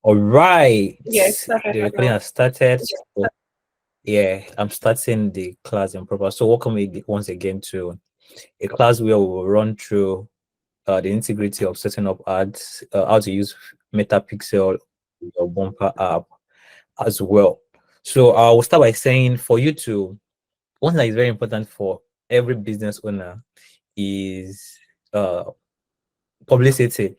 All right. Yes, started The for recording now. has started. So, yeah, I'm starting the class in proper. So welcome once again to a class where we will run through the integrity of setting up ads, how to use Metapixel, your Bumper app as well. So I will start by saying for you to, one thing that is very important for every business owner is uh, publicity.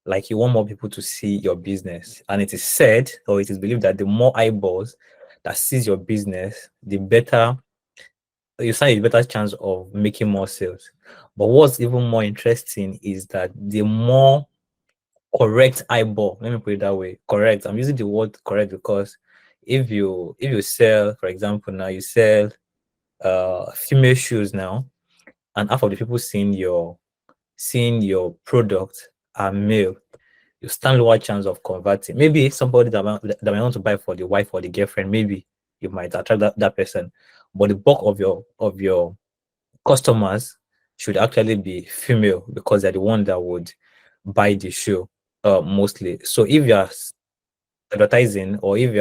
Like you want more people to see your business, and it is said or it is believed that the more eyeballs that sees your business, the better you stand a better chance of making more sales. But what's even more interesting is that the more correct eyeball, let me put it that way, correct, I'm using the word correct because if you sell, for example, now you sell female shoes now, and half of the people seeing your product are male, you stand lower chance of converting. Maybe somebody that might want to buy for the wife or the girlfriend, maybe you might attract that person. But the bulk of your customers should actually be female because they're the one that would buy the shoe mostly. So if you're advertising, or if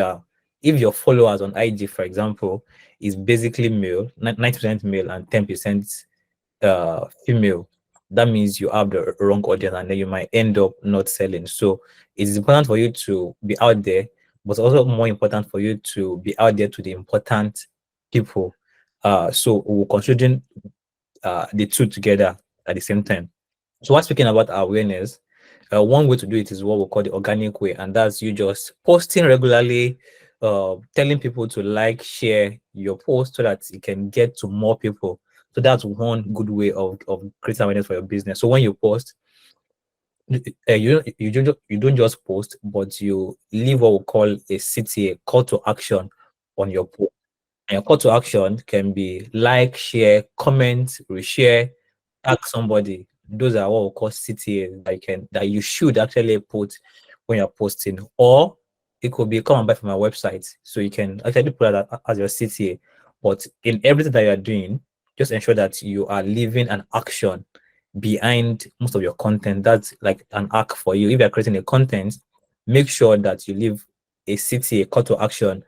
your followers on IG, for example, is basically male, 90% male and 10% female, that means you have the wrong audience and then you might end up not selling. So it's important for you to be out there, but also more important for you to be out there to the important people. So we're considering the two together at the same time. So, while speaking about awareness, one way to do it is what we call the organic way, and that's you just posting regularly, telling people to like, share your post so that it can get to more people. So that's one good way of creating awareness for your business. So when you post, you don't just post, but you leave what we call a CTA, call to action, on your post. And your call to action can be like, share, comment, reshare, tag somebody. Those are what we call CTAs that you should actually put when you're posting. Or it could be come and buy from my website. So you can actually put that as your CTA. But in everything that you're doing, just ensure that you are leaving an action behind most of your content. That's like an arc for you. If you're creating a content, make sure that you leave a CTA, call to action,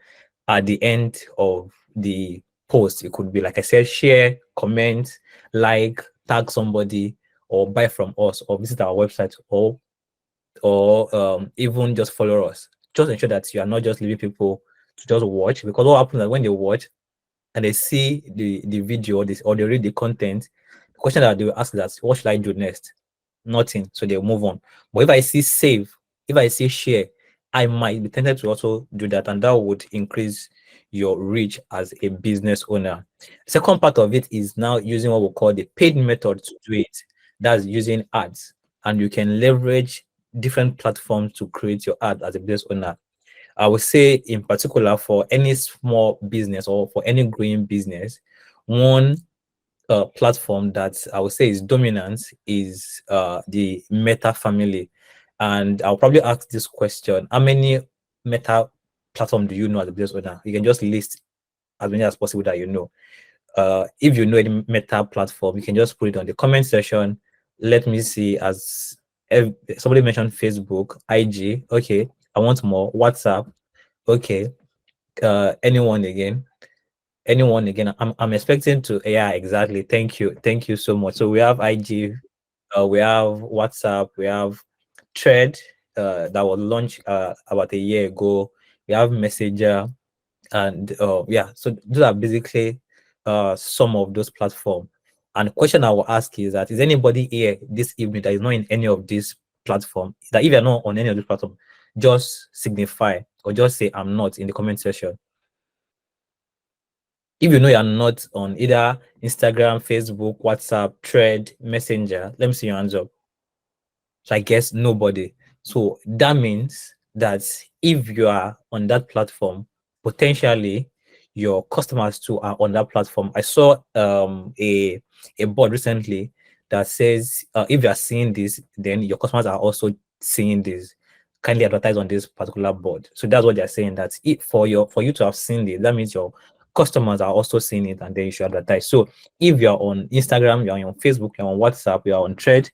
at the end of the post. It could be, like I said, share, comment, like, tag somebody, or buy from us, or visit our website, or even just follow us. Just ensure that you are not just leaving people to just watch, because what happens is when they watch and they see the video, or they read the content, the question that they will ask is that, what should I do next? Nothing. So they'll move on. But if I see save, if I see share, I might be tempted to also do that, and that would increase your reach as a business owner. Second part of it is now using what we call the paid method to do it. That's using ads, and you can leverage different platforms to create your ad as a business owner. I would say, in particular, for any small business or for any growing business, one platform that I would say is dominant is the Meta family. And I'll probably ask this question: how many Meta platform do you know as a business owner? You can just list as many as possible that you know. If you know any Meta platform, you can just put it on the comment section. Let me see. As somebody mentioned, Facebook, IG. Okay, I want more. WhatsApp. Okay. Anyone again? Anyone again? I'm expecting to. Yeah, exactly. Thank you so much. So we have IG, we have WhatsApp, we have Thread, that was launched about a year ago. We have Messenger, and yeah. So those are basically some of those platforms. And the question I will ask is that, is anybody here this evening that is not in any of these platforms? That if you're not on any of these platforms, just signify or just say I'm not in the comment section. If you know you're not on either Instagram, Facebook, WhatsApp, Thread, Messenger, let me see your hands up. So I guess nobody. So that means that if you are on that platform, potentially your customers too are on that platform. I saw a board recently that says, if you are seeing this, then your customers are also seeing this. Kindly advertise on this particular board. So that's what they're saying. That if for you to have seen it, that means your customers are also seeing it, and then you should advertise. So if you're on Instagram, you're on Facebook, you're on WhatsApp, you're on Thread,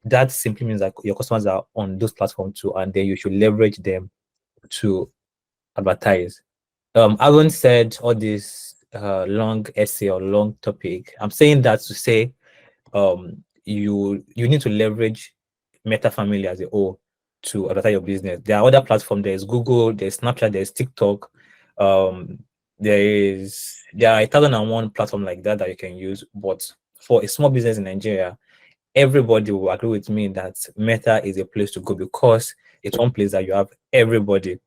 that simply means that your customers are on those platforms too, and then you should leverage them to advertise. I haven't said all this long essay or long topic. I'm saying that to say you need to leverage Meta family as a whole to advertise your business. There are other platforms. There's Google, there's Snapchat, there's TikTok. Um, there are 1,001 platform like that that you can use. But for a small business in Nigeria, everybody will agree with me that Meta is a place to go because it's one place that you have everybody,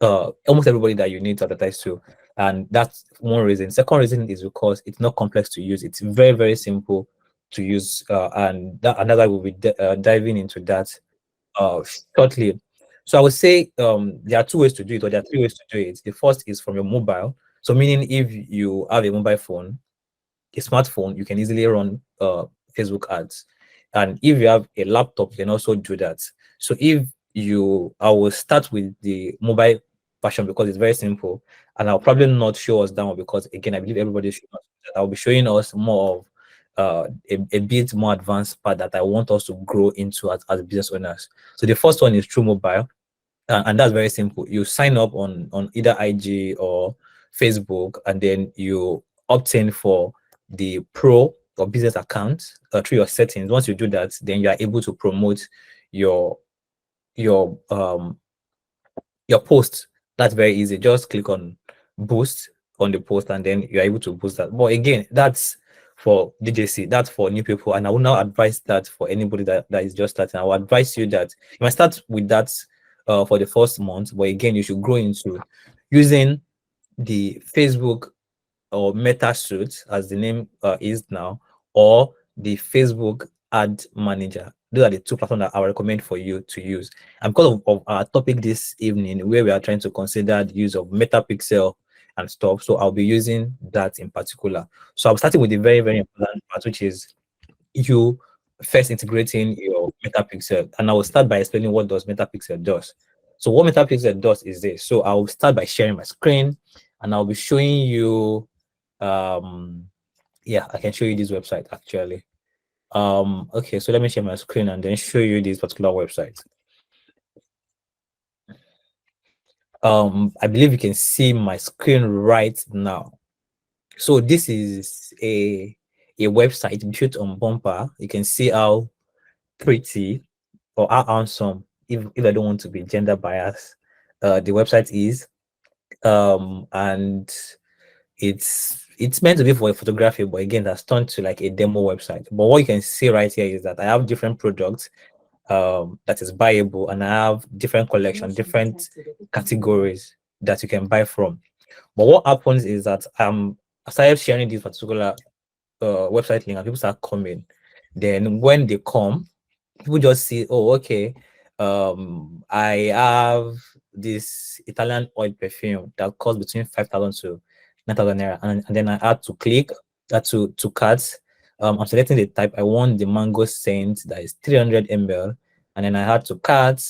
almost everybody that you need to advertise to. And that's one reason. Second reason is because it's not complex to use. It's very, very simple to use. And that another will be diving into that uh, shortly. So I would say there are two ways to do it, or there are three ways to do it. The first is from your mobile. So meaning if you have a mobile phone, a smartphone, you can easily run Facebook ads. And if you have a laptop, you can also do that. So I will start with the mobile version because it's very simple. And I'll probably not show us that one because again, I believe everybody should know that. I'll be showing us more of a bit more advanced part that I want us to grow into as business owners. So the first one is through mobile. And that's very simple. You sign up on either IG or Facebook, and then you opt in for the pro or business account through your settings. Once you do that, then you are able to promote your your um your post. That's very easy. Just click on boost on the post, and then you're able to boost that. But again, that's for DJC, that's for new people. And I will now advise that for anybody that is just starting. I will advise you that you might start with that for the first month, but again, you should grow into using the Facebook or Meta Suite, as the name is now, or the Facebook Ad Manager. Those are the two platforms that I would recommend for you to use. And because of our topic this evening, where we are trying to consider the use of Meta Pixel and stuff, so I'll be using that in particular. So I'm starting with the very, very important part, which is you first integrating your metapixel, and I will start by explaining what does metapixel does. So what metapixel does is this. So I'll start by sharing my screen, and I'll be showing you yeah, I can show you this website actually. Okay, so let me share my screen and then show you this particular website. I believe you can see my screen right now. So this is a website built on Bumpa. You can see how pretty or how handsome, if I don't want to be gender biased, the website is. And it's meant to be for a photography, but again, that's turned to like a demo website. But what you can see right here is that I have different products that is buyable, and I have different collection, different categories that you can buy from. But what happens is that I started sharing this particular website link, and people start coming. Then when they come, people just see, oh, okay, I have this Italian oil perfume that costs between 5,000 to 9,000 naira, and then I had to click that to cart. I'm selecting the type. I want the mango scent that is 300 ml, and then I had to cart.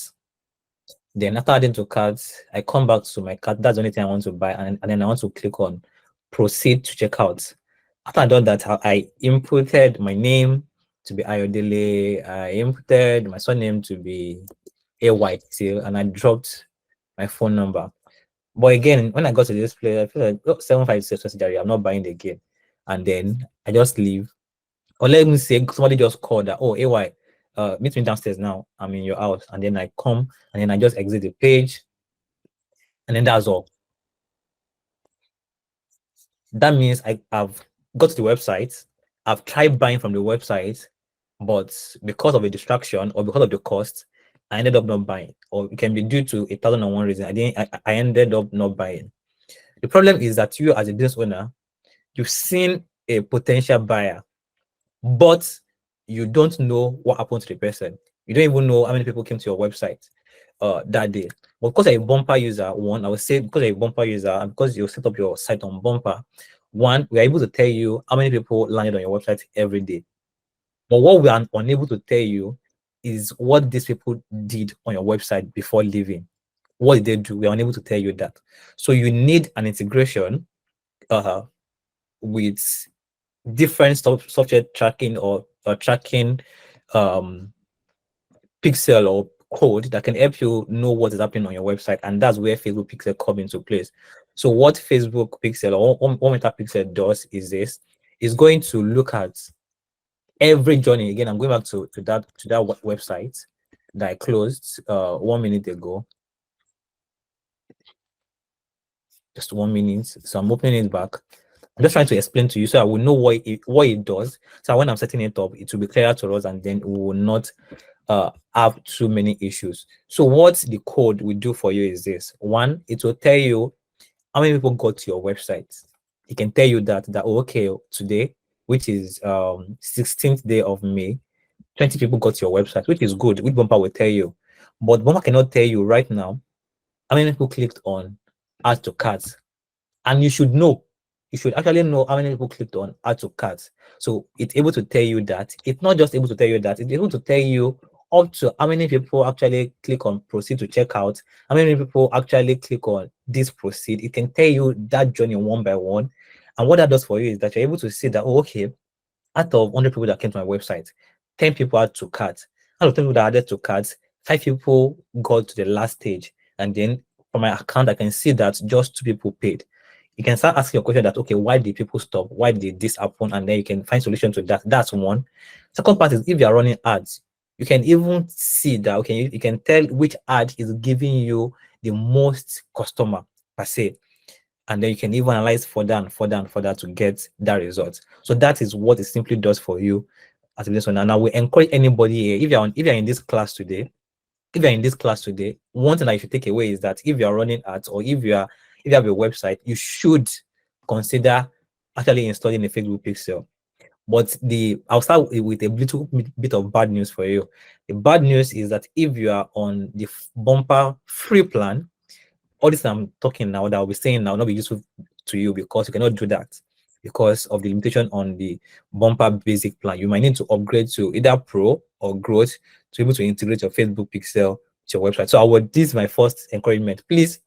Then after adding to cart, I come back to my cart. That's the only thing I want to buy, and then I want to click on proceed to checkout. After I done that, I inputted my name to be Ayodele. I inputted my surname to be AYT, and I dropped my phone number. But again, when I got to this place, I feel like, oh, 756 I'm not buying the again. And then I just leave. Or let me say somebody just called that, oh, AY, meet me downstairs now. I'm in your house. And then I come and then I just exit the page. And then that's all. That means I've got to the website, I've tried buying from the website, but because of a distraction or because of the cost, I ended up not buying. Or it can be due to 1,001 reason. I ended up not buying. The problem is that you as a business owner, you've seen a potential buyer, but you don't know what happened to the person. You don't even know how many people came to your website that day. But because you're a Bumper user, one, I would say because you're a Bumper user and because you set up your site on Bumper, one, we are able to tell you how many people landed on your website every day. But what we are unable to tell you is what these people did on your website before leaving. What did they do? We are unable to tell you that. So you need an integration with different software tracking or tracking pixel or code that can help you know what is happening on your website, and that's where Facebook pixel come into place. So what Facebook pixel or one meta pixel does is this: is going to look at every journey. Again, I'm going back to that website that I closed 1 minute ago. Just 1 minute. So I'm opening it back. I'm just trying to explain to you so I will know what it does. So when I'm setting it up, it will be clear to us, and then we will not have too many issues. So what the code will do for you is this: one, it will tell you how many people got to your website. It can tell you that okay, today, which is 16th day of May, 20 people got to your website, which is good, which Bumper will tell you. But Bumper cannot tell you right now how many people clicked on add to cart. And you should know, you should actually know how many people clicked on add to cart. So it's able to tell you that. It's not just able to tell you that, it's able to tell you up to how many people actually click on proceed to checkout, how many people actually click on this proceed. It can tell you that journey one by one. And what that does for you is that you're able to see that, oh, okay, out of 100 people that came to my website, 10 people add to cart. Out of 10 people that added to carts, 5 people got to the last stage. And then from my account, I can see that just 2 people paid. You can start asking your question that, okay, why did people stop? Why did this happen? And then you can find solution to that. That's one. Second part is if you're running ads, you can even see that, okay, you can tell which ad is giving you the most customer per se. And then you can even analyze further and further and further to get that result. So that is what it simply does for you as a business owner. Now we encourage anybody here, if you're in this class today, one thing that you should take away is that if you're running ads or if you have a website, you should consider actually installing a Facebook pixel. But I'll start with a little bit of bad news for you. The bad news is that if you are on the Bumper free plan, all this I'm talking now that I'll be saying now will not be useful to you because you cannot do that because of the limitation on the Bumper basic plan. You might need to upgrade to either Pro or Growth to be able to integrate your Facebook pixel to your website. So this is my first encouragement. Please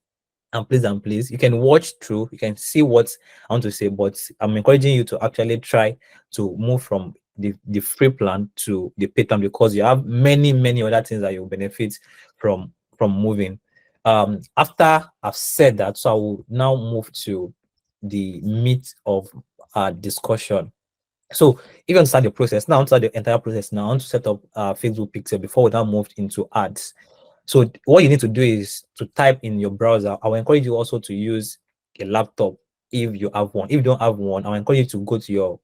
and please, you can watch through, you can see what I want to say, but I'm encouraging you to actually try to move from the free plan to the paid plan because you have many other things that you'll benefit from moving. After I've said that, so I will now move to the meat of our discussion. So if you want to start the process, now start the entire process now, I want to set up Facebook pixel before we now moved into ads. So what you need to do is to type in your browser. I will encourage you also to use a laptop if you have one. If you don't have one, I will encourage you to go to your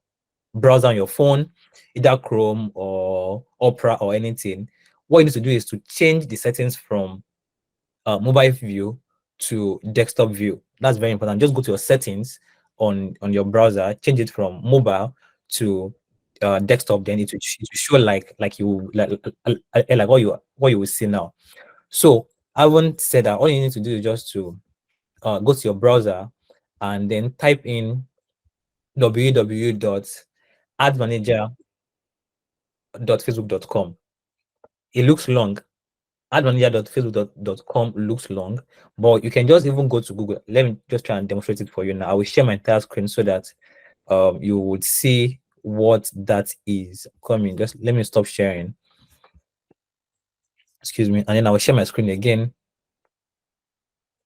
browser on your phone, either Chrome or Opera or anything. What you need to do is to change the settings from mobile view to desktop view. That's very important. Just go to your settings on your browser, change it from mobile to desktop. Then it will show like you like what you will see now. So I won't say that. All you need to do is just to go to your browser and then type in www.admanager.facebook.com. It looks long. Admanager.facebook.com looks long, but you can just even go to Google. Let me just try and demonstrate it for you now. I will share my entire screen so that you would see what that is coming. Just let me stop sharing. Excuse me, and then I will share my screen again.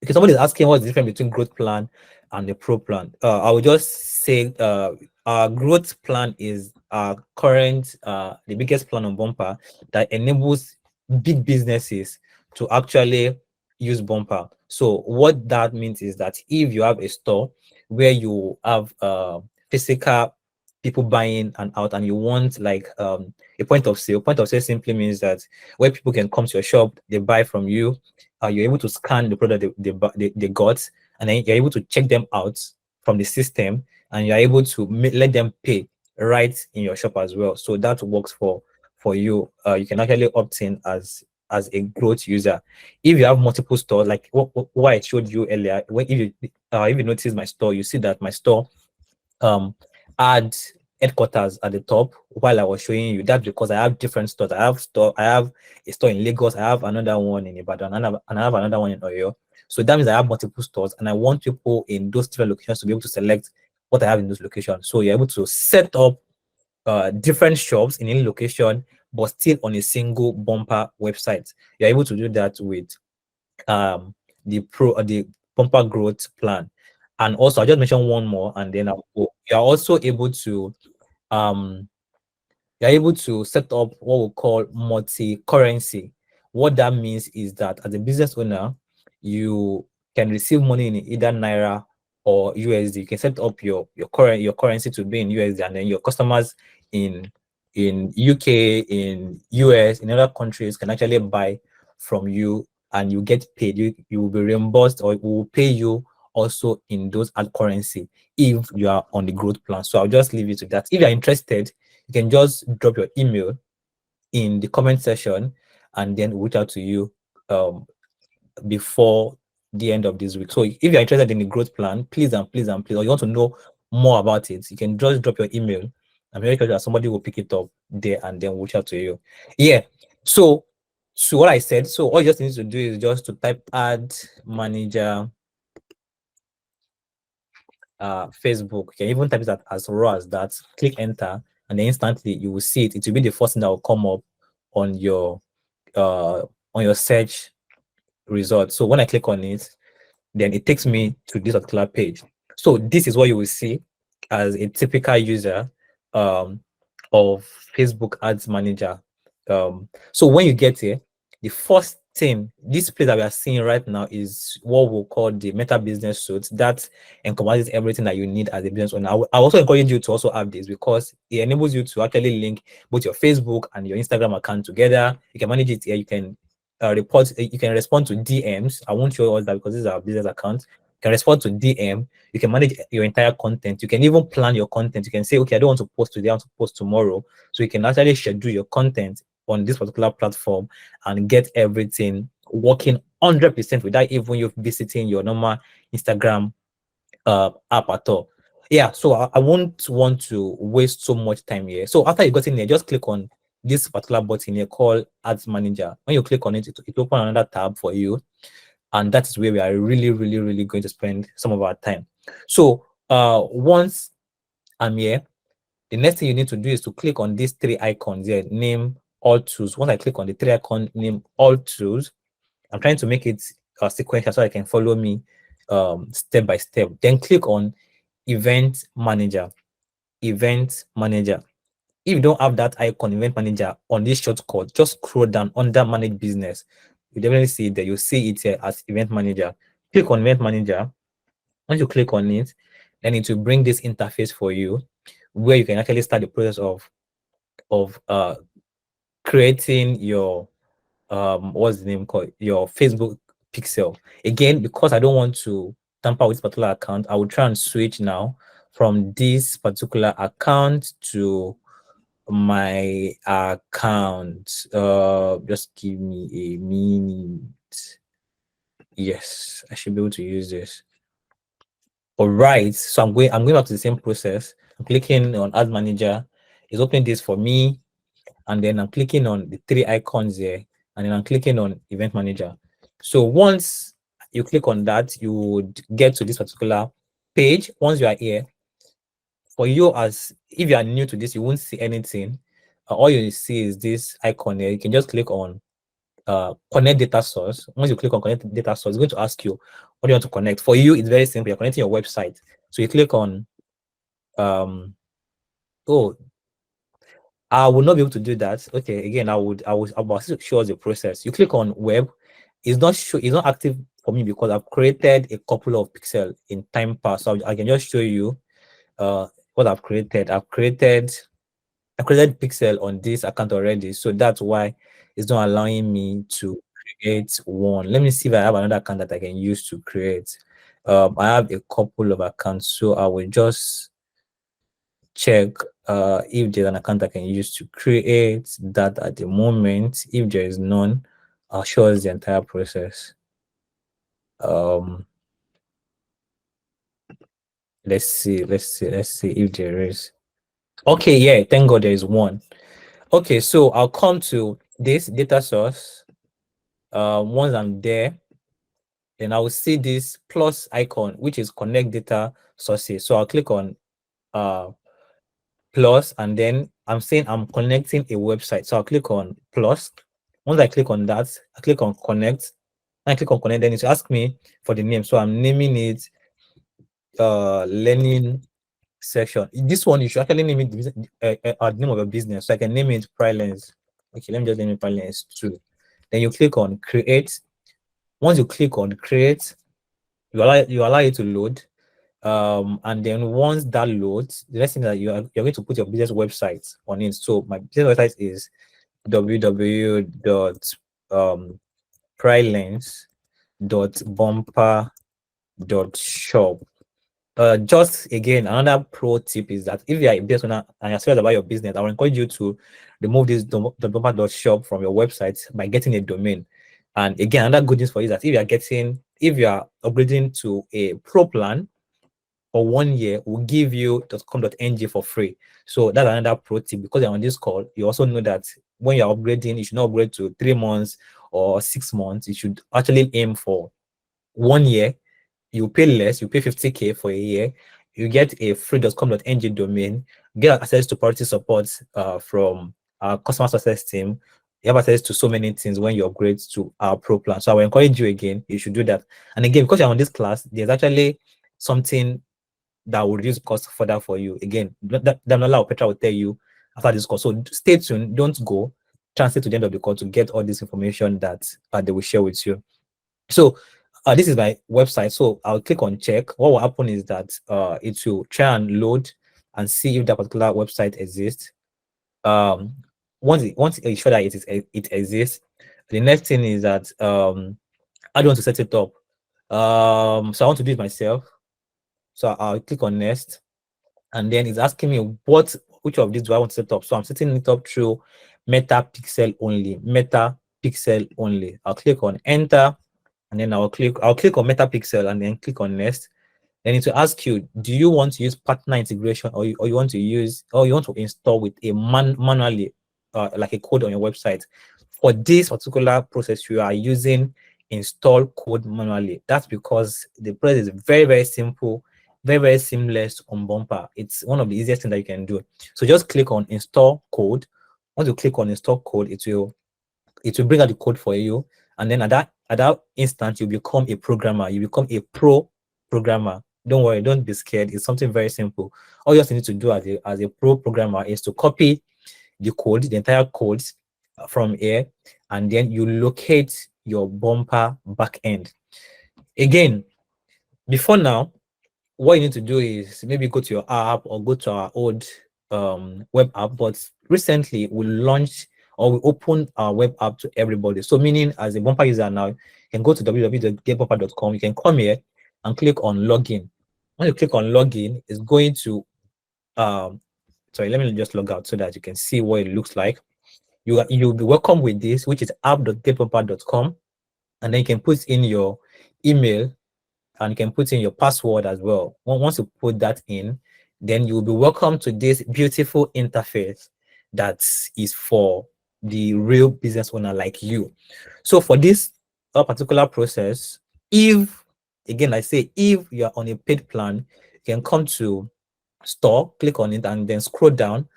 Because somebody is asking what's the difference between growth plan and the pro plan. I will just say our growth plan is our current the biggest plan on Bumper that enables big businesses to actually use Bumper. So what that means is that if you have a store where you have physical people buying and out and you want like a point of sale simply means that where people can come to your shop, they buy from you, you're able to scan the product they got, and then you're able to check them out from the system, and you're able to let them pay right in your shop as well. So that works for you. You can actually opt in as a growth user. If you have multiple stores, like what I showed you earlier, if you notice my store, you see that my store had headquarters at the top while I was showing you. That's because I have different stores. I have a store in Lagos, I have another one in Ibadan, and I have another one in Oyo. So that means I have multiple stores, and I want people in those different locations to be able to select what I have in those locations. So you're able to set up different shops in any location but still on a single Bumper website. You're able to do that with um the Bumper growth plan. And also, I just mentioned one more, and then I'll go. You're also able to um you're able to set up what we call multi-currency. What that means is that as a business owner, you can receive money in either Naira or USD. You can set up your currency to be in USD, and then your customers in UK, in US, in other countries can actually buy from you, and you get paid. You will be reimbursed, or we will pay you also in those hard currency if you are on the growth plan. So I'll just leave you to that. If you're interested, you can just drop your email in the comment section, and then we'll reach out to you before the end of this week. So if you're interested in the growth plan, please and please and please, or you want to know more about it, you can just drop your email. I'm very sure that somebody will pick it up there, and then we'll reach out to you. Yeah. So what I said, so all you just need to do is just to type add manager Facebook. You can even type it as raw as that, click enter, and then instantly you will see it. It will be the first thing that will come up on your search result. So when I click on it, then it takes me to this particular page. So this is what you will see as a typical user um, of Facebook Ads Manager. So when you get here, the first thing, this place that we are seeing right now is what we'll call the Meta Business Suite. That encompasses everything that you need as a business owner. I also encourage you to also have this, because it enables you to actually link both your Facebook and your Instagram account together. You can manage it here. You can you can respond to DMs. I won't show you all that because this is our business account. You can respond to DM. You can manage your entire content. You can even plan your content. You can say, okay, I don't want to post today, I want to post tomorrow. So you can actually schedule your content on this particular platform and get everything working 100% without even you visiting your normal Instagram app at all. Yeah, so I won't want to waste so much time here. So after you got in there, just click on this particular button here called Ads Manager. When you click on it, it will open another tab for you. And that is where we are really, really, really going to spend some of our time. So once I'm here, the next thing you need to do is to click on these three icons here, name all tools. Once I click on the three icon, name all tools, I'm trying to make it sequential so I can follow me step by step. Then click on event manager. Event manager. If you don't have that icon, event manager, on this shortcut, just scroll down under manage business. You definitely see it there. You see it here as event manager. Click on event manager. Once you click on it, then it will bring this interface for you, where you can actually start the process of creating your what's the name called, your Facebook pixel. Again, because I don't want to tamper with this particular account, I will try and switch now from this particular account to my account. Just give me a minute. Yes, I should be able to use this. All right, so I'm going back to the same process. I'm clicking on Ad Manager. It's opening this for me, and then I'm clicking on the three icons here, and then I'm clicking on Event Manager. So once you click on that, you would get to this particular page. Once you are here, for you, as if you are new to this, you won't see anything. All you see is this icon here. You can just click on connect data source. Once you click on connect data source, it's going to ask you what do you want to connect. For you, it's very simple. You're connecting your website. So you click on oh, I will not be able to do that. Okay, again, I will show us the process. You click on web. It's not active for me because I've created a couple of pixels in time past. So I can just show you what I've created. I created pixel on this account already, so that's why it's not allowing me to create one. Let me see if I have another account that I can use to create. I have a couple of accounts, so I will just check if there's an account I can use to create that at the moment. If there is none, I'll show us the entire process. Um, let's see if there is. Okay, yeah, thank God there is one. Okay, so I'll come to this data source. Once I'm there, then I will see this plus icon, which is connect data sources. So I'll click on plus, and then I'm saying I'm connecting a website. So I'll click on plus. Once I click on that, I click on connect. I click on connect, then it will ask me for the name. So I'm naming it learning section. This one you should actually name it the name of your business. So I can name it Prylens. Okay, let me just name it Prylens 2. Then you click on create. Once you click on create, you allow it to load. And then once that loads, the next thing that you're going to put your business website on it. So my business website is www.prylens.bumper.shop. Just again, another pro tip is that if you are a business owner and you're serious about your business, I will encourage you to remove this the bumper.shop from your website by getting a domain. And again, another good news for you is that if you are upgrading to a pro plan for 1 year, we'll give you .com.ng for free. So that's another pro tip. Because you're on this call, you also know that when you're upgrading, you should not upgrade to 3 months or 6 months. You should actually aim for 1 year. You pay less, you pay 50K for a year, you get a free .com.ng domain, get access to priority support from our customer success team. You have access to so many things when you upgrade to our pro plan. So I will encourage you again, you should do that. And again, because you're on this class, there's actually something that will reduce cost further for you. Again, Danola or Petra will tell you after this course. So stay tuned, don't go. Translate to the end of the call to get all this information that they will share with you. So this is my website. So I'll click on check. What will happen is that it will try and load and see if that particular website exists. Once it's sure that it exists, the next thing is that I do want to set it up. So I want to do it myself. So I'll click on next, and then it's asking me which of these do I want to set up. So I'm setting it up through Meta Pixel only. Meta Pixel only. I'll click on enter, and then I'll click on Meta Pixel and then click on next. Then it will ask you, do you want to use partner integration or you want to install with a manually like a code on your website? For this particular process, you are using install code manually. That's because the process is very, very simple, very, very seamless on Bumper. It's one of the easiest things that you can do. So just click on install code. Once you click on install code, it will bring out the code for you, and then at that instant you become a programmer. You become a pro programmer. Don't worry, don't be scared. It's something very simple. All you just need to do as a pro programmer is to copy the entire codes from here, and then you locate your Bumper backend. Again, before now, what you need to do is maybe go to your app or go to our old web app. But recently we launched or we opened our web app to everybody. So meaning as a Bumper user now, you can go to www.getbumper.com. You can come here and click on login. When you click on login, it's going to sorry, let me just log out so that you can see what it looks like. You'll be welcome with this, which is app.getbumper.com, and then you can put in your email and you can put in your password as well. Once you put that in, then you will be welcome to this beautiful interface that is for the real business owner like you. So for this particular process, if again I say if you are on a paid plan, you can come to store, click on it, and then scroll down.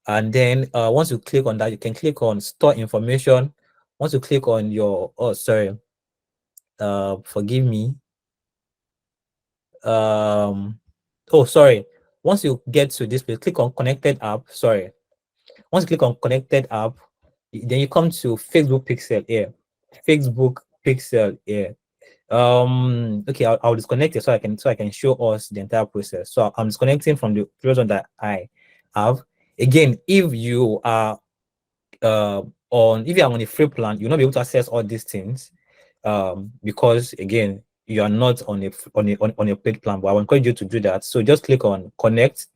And then once you click on that, you can click on store information. Once you click on your forgive me, sorry, once you get to this place, click on connected app. Sorry, once you click on connected app, then you come to Facebook pixel here. Facebook pixel here. Okay, I'll disconnect it so I can show us the entire process. So I'm disconnecting from the previous one that I have. Again, if you are if you are on a free plan, you'll not be able to access all these things because again you are not on a paid plan. But I will encourage you to do that. So just click on connect,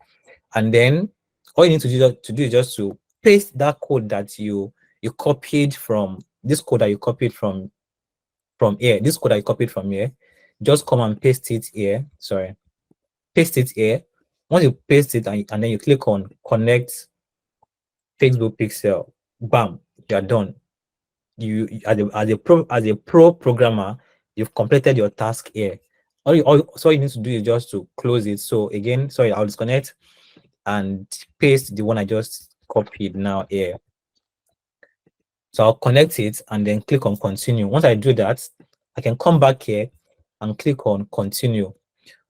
and then all you need to do is just to paste that code that you copied from this code that you copied from here. This code I copied from here. Just come and paste it here. Sorry, paste it here. Once you paste it and then you click on connect Facebook pixel, bam, you are done. You as a pro programmer, you've completed your task here. So all you need to do is just to close it. So again, sorry, I'll disconnect and paste the one I just copied now here. So I'll connect it and then click on continue. Once I do that, I can come back here and click on continue.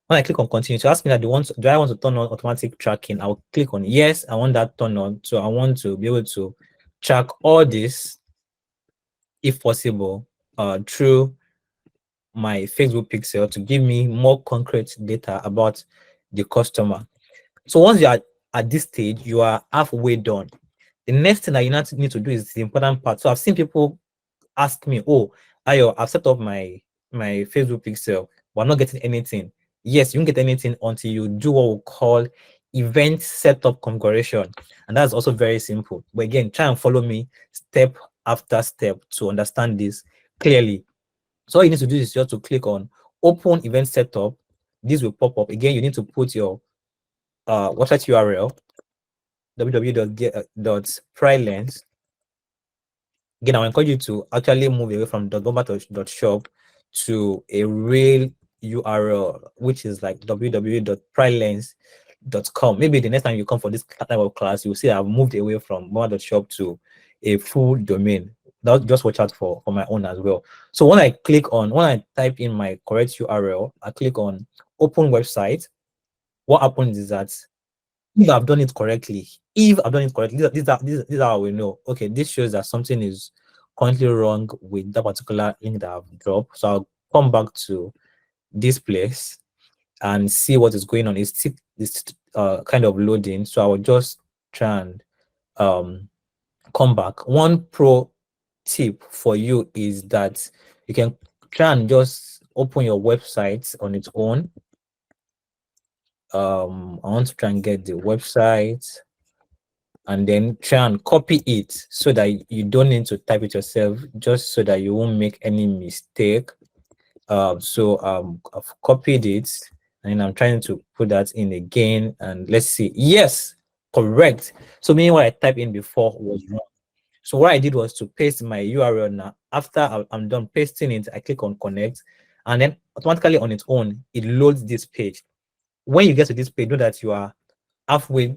When I click on continue, to ask me that do I want to turn on automatic tracking? I'll click on yes, I want that turn on. So I want to be able to track all this, if possible, through my Facebook pixel to give me more concrete data about the customer. So once you are at this stage, you are halfway done. The next thing that you need to do is the important part. So I've seen people ask me, oh, Ayo, I've set up my Facebook pixel, but I'm not getting anything. Yes, you won't get anything until you do what we call event setup configuration. And that's also very simple. But again, try and follow me step after step to understand this clearly. So all you need to do is just to click on open event setup. This will pop up. Again, you need to put your website URL, www.prilens. Again, I encourage you to actually move away from .bumpa.shop to a real URL, which is like www.prilens.com. Maybe the next time you come for this type of class, you'll see I've moved away from bumpa.shop to a full domain. Just watch out for my own as well. So when I type in my correct URL, I click on open website. What happens is that if I've done it correctly, these are how we know. Okay, this shows that something is currently wrong with that particular link that I've dropped. So I'll come back to this place and see what is going on. It's kind of loading. So I will just try and come back. One pro tip for you is that you can try and just open your website on its own. I want to try and get the website and then try and copy it so that you don't need to type it yourself, just so that you won't make any mistake. So I've copied it and I'm trying to put that in again, and let's see. Yes, correct. So meaning what I typed in before was wrong. So what I did was to paste my URL now. After I'm done pasting it, I click on connect, and then automatically on its own, it loads this page. When you get to this page, know that you are halfway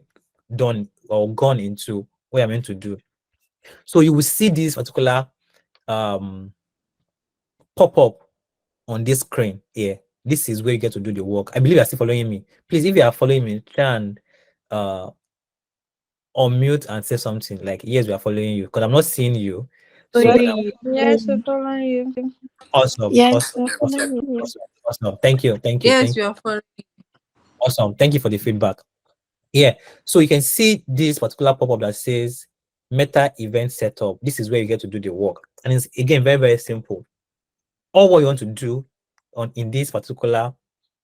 done or gone into what you're meant to do. So you will see this particular pop-up on this screen here. This is where you get to do the work. I believe you're still following me. Please, if you are following me, try and unmute and say something like, yes, we are following you, because I'm not seeing you. So Yes, we're following you. awesome, Yes, awesome, we're awesome, following you. awesome, awesome. Thank you, Yes, you are following. awesome. Thank you for the feedback. Yeah, so you can see this particular pop-up that says meta event setup. This is where you get to do the work, and it's again very, very simple. All what you want to do in this particular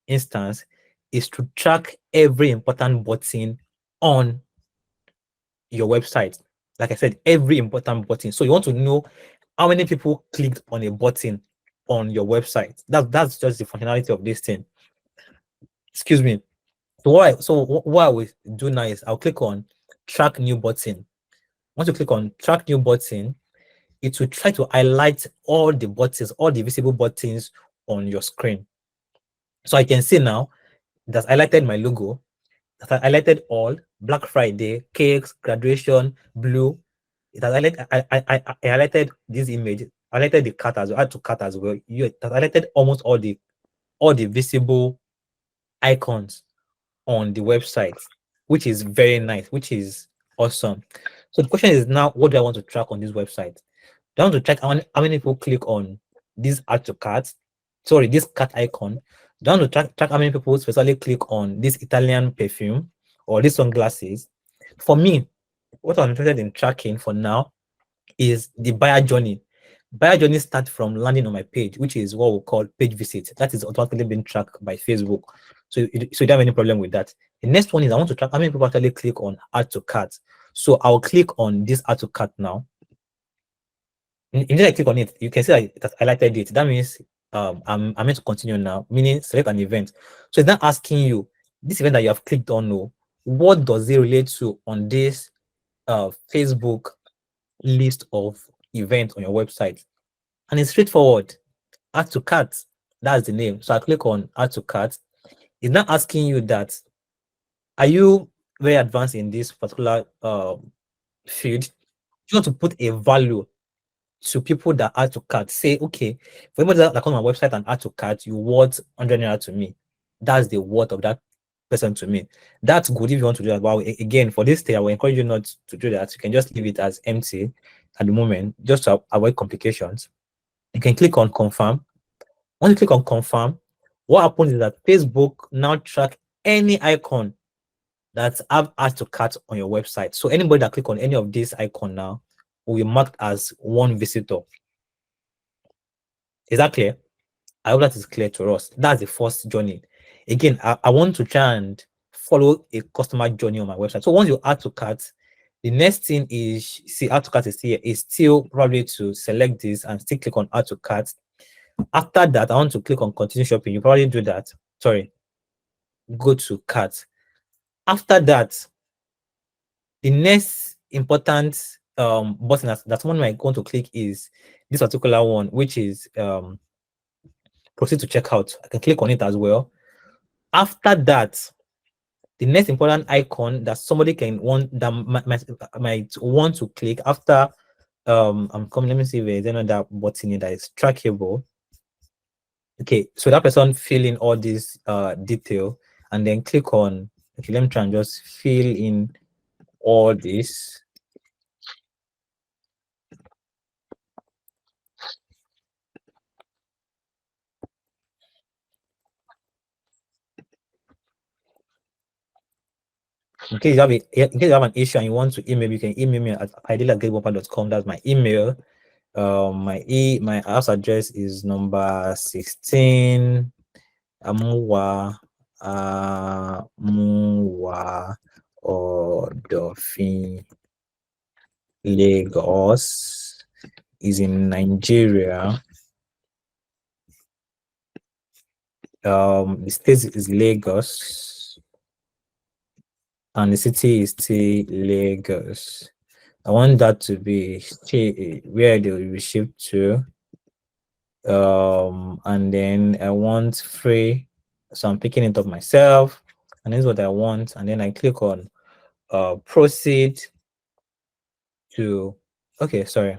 instance is to track every important button on your website. Like I said, every important button. So you want to know how many people clicked on a button on your website. That's just the functionality of this thing. Excuse me. What I will do now is I'll click on track new button. Once you click on track new button, it will try to highlight all the buttons, all the visible buttons on your screen. So I can see now that's highlighted my logo, that highlighted all Black Friday, cakes, graduation, blue. It has highlighted, I highlighted this image, highlighted the cat as well, add to cat as well. It has highlighted almost all the visible icons on the website, which is very nice, which is awesome. So the question is now, what do I want to track on this website? Do I want to track how many people click on this add to cart? Sorry, this cat icon. Do I want to track how many people specifically click on this Italian perfume or these sunglasses? For me, what I'm interested in tracking for now is the buyer journey. Buyer journey starts from landing on my page, which is what we call page visit. That is automatically being tracked by Facebook. So you don't have any problem with that. The next one is I want to track how many people actually click on add to cart. So I'll click on this add to cart now. Immediately I click on it, you can see that it has highlighted it. That means I'm meant to continue now, meaning select an event. So it's not asking you this event that you have clicked on, no, what does it relate to on this Facebook list of events on your website? And it's straightforward. Add to cart, that's the name. So I click on add to cart. It's not asking you that are you very advanced in this particular field, you want to put a value to people that add to cart. Say, okay, for anybody that comes on my website and add to cart, you worth 100 naira to me. That's the worth of that person to me. That's good if you want to do that. But again, for this day, I will encourage you not to do that. You can just leave it as empty at the moment, just to avoid complications. You can click on confirm. Once you click on confirm, what happens is that Facebook now track any icon that have add to cart on your website. So anybody that click on any of these icon now will be marked as one visitor. Is that clear? I hope that is clear to us. That's the first journey. Again, I want to try and follow a customer journey on my website. So once you add to cart, the next thing is, see, add to cart is here, is still probably to select this and still click on add to cart. After that, I want to click on continue shopping. You probably do that. Sorry, go to cart. After that, the next important button that someone might want to click is this particular one, which is proceed to checkout. I can click on it as well. After that, the next important icon that somebody can want that might want to click after I'm coming. Let me see if there's another button here that is trackable. Okay, so that person fill in all this detail and then click on, okay, let me try and just fill in all this. In case you have an issue and you want to email, you can email me at ideal@getbumpa.com. That's my email. My house address is number 16 Amuwa Odofin, Lagos, is in Nigeria. The state is Lagos and the city is still Lagos. I want that to be where they will be shipped to. And then I want free, so I'm picking it up myself, and this is what I want. And then I click on proceed to, okay, sorry,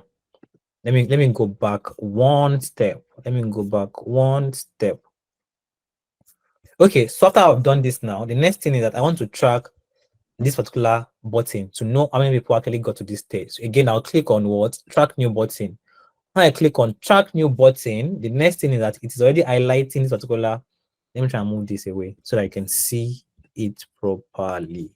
let me go back one step. Okay, so after I've done this now, the next thing is that I want to track this particular button to know how many people actually got to this stage. So again, I'll click on what? Track new button. When I click on track new button, the next thing is that it is already highlighting this particular. Let me try and move this away so that I can see it properly.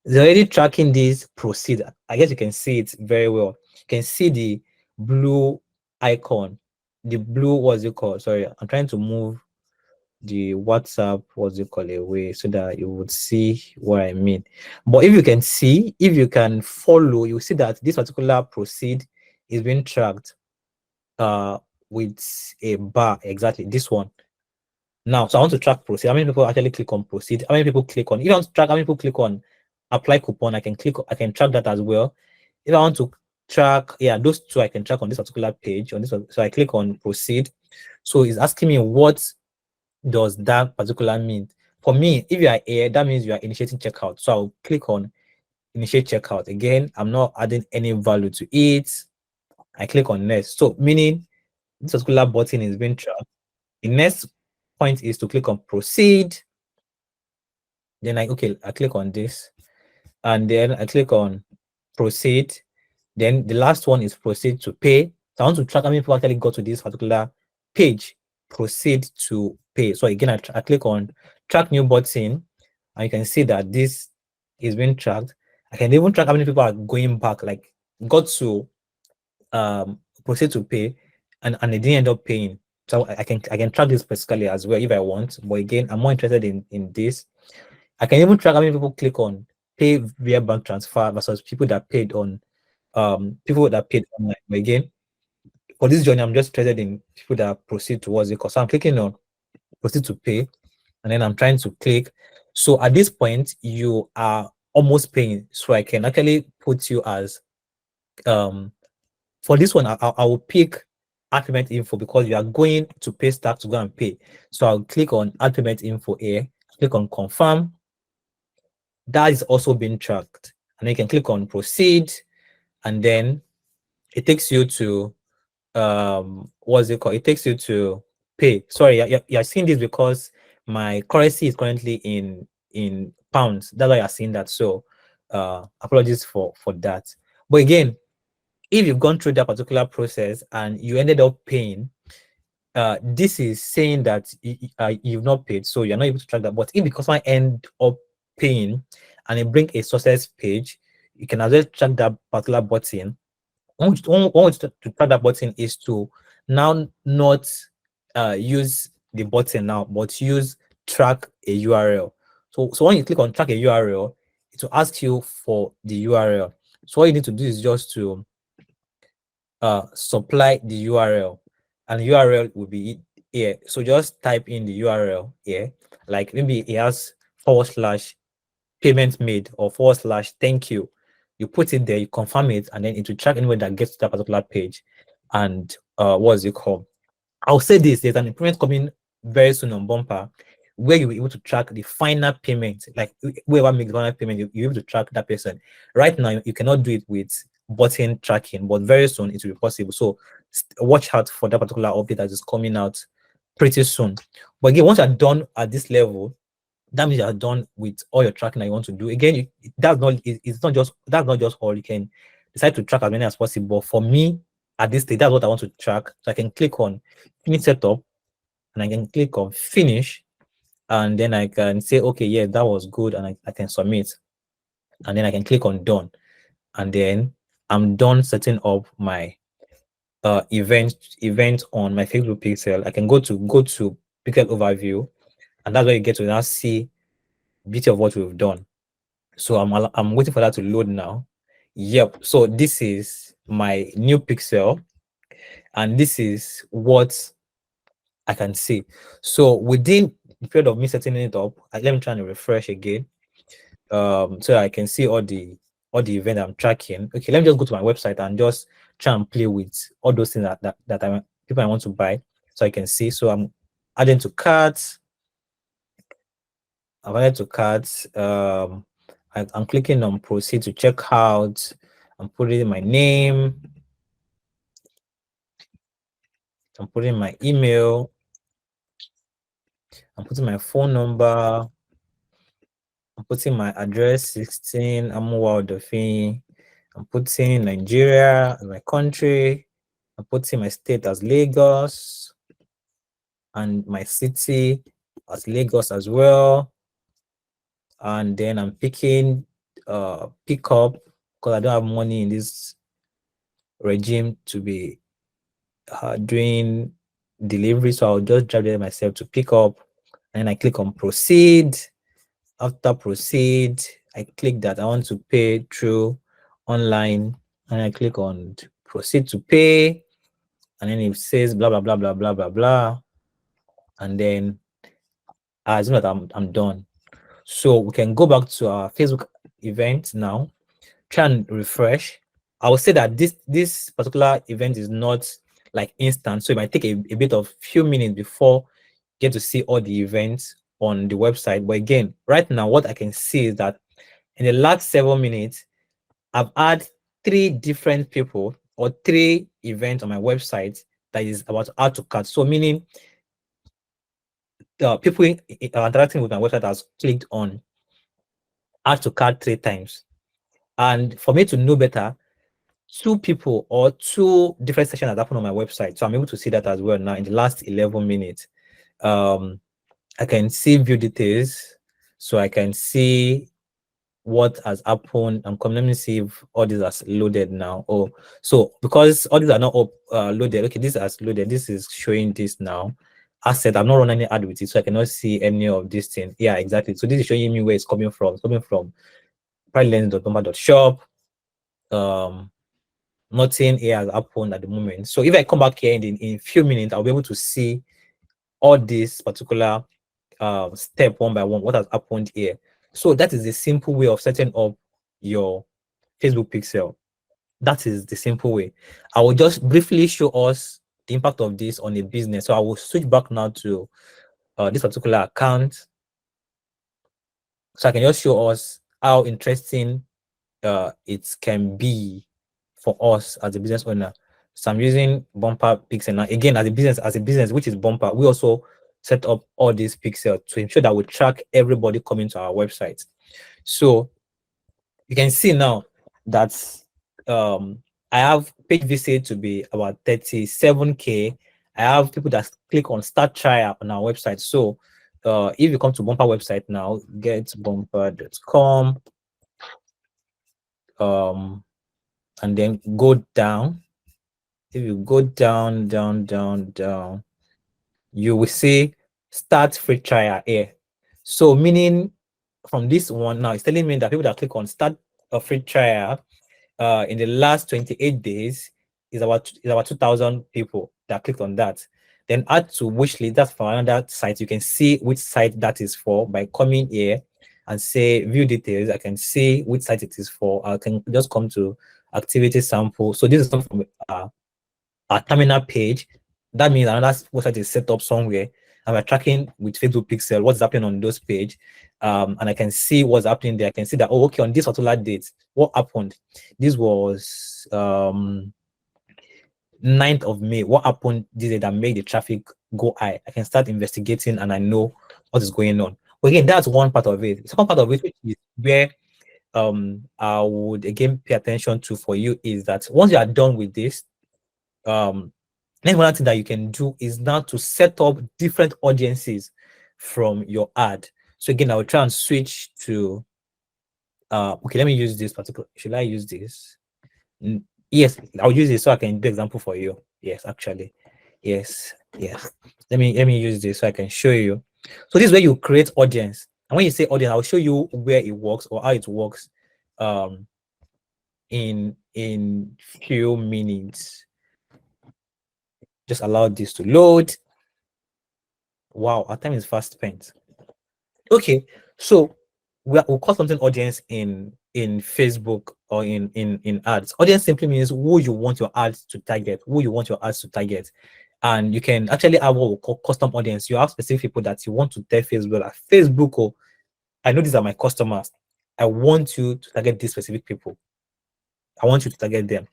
It's already tracking this proceed. I guess you can see it very well. You can see the blue icon. The blue, what's it called? Sorry, I'm trying to move the WhatsApp, what's it called, away so that you would see what I mean. But if you can see, if you can follow, you see that this particular proceed is being tracked with a bar, exactly this one. Now, so I want to track proceed. How many people actually click on proceed? How many people click on? If I want to track how many people click on apply coupon, I can track that as well. If I want to track, yeah, those two I can track on this particular page on this one. So I click on proceed. So it's asking me what does that particular mean. For me, if you are here, that means you are initiating checkout. So I'll click on initiate checkout. Again, I'm not adding any value to it. I click on next. So meaning this particular button is being tracked. The next point is to click on proceed. Then I click on this and then I click on proceed. Then the last one is proceed to pay. So I want to track how many people actually got to this particular page. Proceed to pay. So again, I click on track new button and you can see that this is being tracked. I can even track how many people are going back, like got to proceed to pay and they didn't end up paying. So I can track this specifically as well if I want. But again, I'm more interested in this. I can even track how many people click on pay via bank transfer versus people that paid on people that paid online. But again, for this journey, I'm just interested in people that proceed towards it. So I'm clicking on proceed to pay, and then I'm trying to click. So at this point, you are almost paying. So I can actually put you as for this one, I will pick add payment info because you are going to pay staff to go and pay. So I'll click on add payment info here, click on confirm. That is also being tracked. And then you can click on proceed. and then it takes you to what's it called? It takes you to pay. Sorry, you're seeing this because my currency is currently in pounds. That's why you're seeing that. So apologies for that. But again, if you've gone through that particular process and you ended up paying, this is saying that you've not paid, so you're not able to track that. But if the customer end up paying and it bring a success page, you can as well track that particular button. One way to track that button is to now not use the button now, but use track a URL. So when you click on track a URL, it will ask you for the URL. So what you need to do is just to supply the URL, and the URL will be here. So just type in the URL here, like maybe it has /payment made or /thank you. You put it there, you confirm it, and then it will track anywhere that gets to that particular page. And what's it called? I'll say this: there's an improvement coming very soon on Bumper, where you'll be able to track the final payment, like whoever makes the final payment, you're able to track that person. Right now, you cannot do it with button tracking, but very soon it will be possible. So watch out for that particular update that is coming out pretty soon. But again, once you're done at this level, that means you're done with all your tracking that you want to do. Again, it's not just that's not just all. You can decide to track as many as possible. But for me, at this stage, that's what I want to track. So I can click on finish setup, and I can click on finish, and then I can say, okay, yeah, that was good, and I can submit. And then I can click on done, and then I'm done setting up my event on my Facebook pixel. I can go to pixel overview, and that's where you get to now see bit of what we've done. So I'm waiting for that to load now. Yep. So this is my new pixel, and this is what I can see. So within the period of me setting it up, let me try and refresh again. So I can see all the event I'm tracking. Okay, let me just go to my website and just try and play with all those things that people I want to buy, so I can see. So I'm adding to carts. I've added to carts. I'm clicking on proceed to check out. I'm putting in my name. I'm putting my email. I'm putting my phone number. I'm putting my address 16 Amuwa Odofin. I'm putting Nigeria as my country. I'm putting my state as Lagos and my city as Lagos as well. And then I'm picking pickup because I don't have money in this regime to be doing delivery. So I'll just drive there myself to pick up. And I click on proceed. After proceed, I click that I want to pay through online, and I click on proceed to pay, and then it says blah blah blah blah blah blah blah, and then I assume that I'm done. So we can go back to our Facebook event now, try and refresh. I will say that this particular event is not like instant, so it might take a bit of few minutes before you get to see all the events on the website. But again, right now, what I can see is that in the last 7 minutes, I've had 3 different people or 3 events on my website that is about to add to cart. So meaning people interacting with my website has clicked on add to cart 3 times. And for me to know better, 2 people or 2 different sessions that happened on my website. So I'm able to see that as well now in the last 11 minutes. I can see view details. So I can see what has happened. Let me see if all these are loaded now. Oh, so because all these are not up, loaded. Okay, this has loaded. This is showing this now. As said, I'm not running any ad with it, so I cannot see any of these things. Yeah, exactly. So this is showing me where it's coming from. It's coming from shop. Nothing here has happened at the moment. So if I come back here in a few minutes, I'll be able to see all this particular step one by one, what has happened here. So that is the simple way of setting up your Facebook pixel. That is the simple way. I will just briefly show us the impact of this on a business. So I will switch back now to this particular account. So I can just show us how interesting it can be for us as a business owner. So I'm using Bumper Pixel now. Again, as a business, which is Bumper, we also set up all these pixels to ensure that we track everybody coming to our website. So you can see now that I have page visit to be about 37K. I have people that click on start trial on our website. So if you come to Bumper website now, getbumper.com, and then go down. If you go down, you will see start free trial here. So meaning from this one now, it's telling me that people that click on start a free trial in the last 28 days is about 2,000 people that clicked on that. Then add to wish list. That's for another site. You can see which site that is for by coming here and say view details. I can see which site it is for. I can just come to activity sample. So this is something from our terminal page. That means another website is set up somewhere, and we're tracking with Facebook Pixel what's happening on those page. And I can see what's happening there. I can see that, oh, okay, on this particular date, what happened? This was 9th of May. What happened this day that made the traffic go high? I can start investigating and I know what is going on. But again, that's one part of it. The second part of it, which is where I would again pay attention to for you, is that once you are done with this, then one thing that you can do is now to set up different audiences from your ad. So again, I will try and switch to okay, let me use this particular. Should I use this? Yes, I'll use it so I can do example for you. Yes, actually. Yes. Let me use this so I can show you. So this is where you create audience. And when you say audience, I'll show you where it works or how it works in few minutes. Just allow this to load. Wow, our time is fast spent. Okay, so we'll call something audience in Facebook or in ads. Audience simply means who you want your ads to target, and you can actually have what we call custom audience. You have specific people that you want to tell Facebook, like Facebook, or I know these are my customers. I want you to target these specific people. I want you to target them.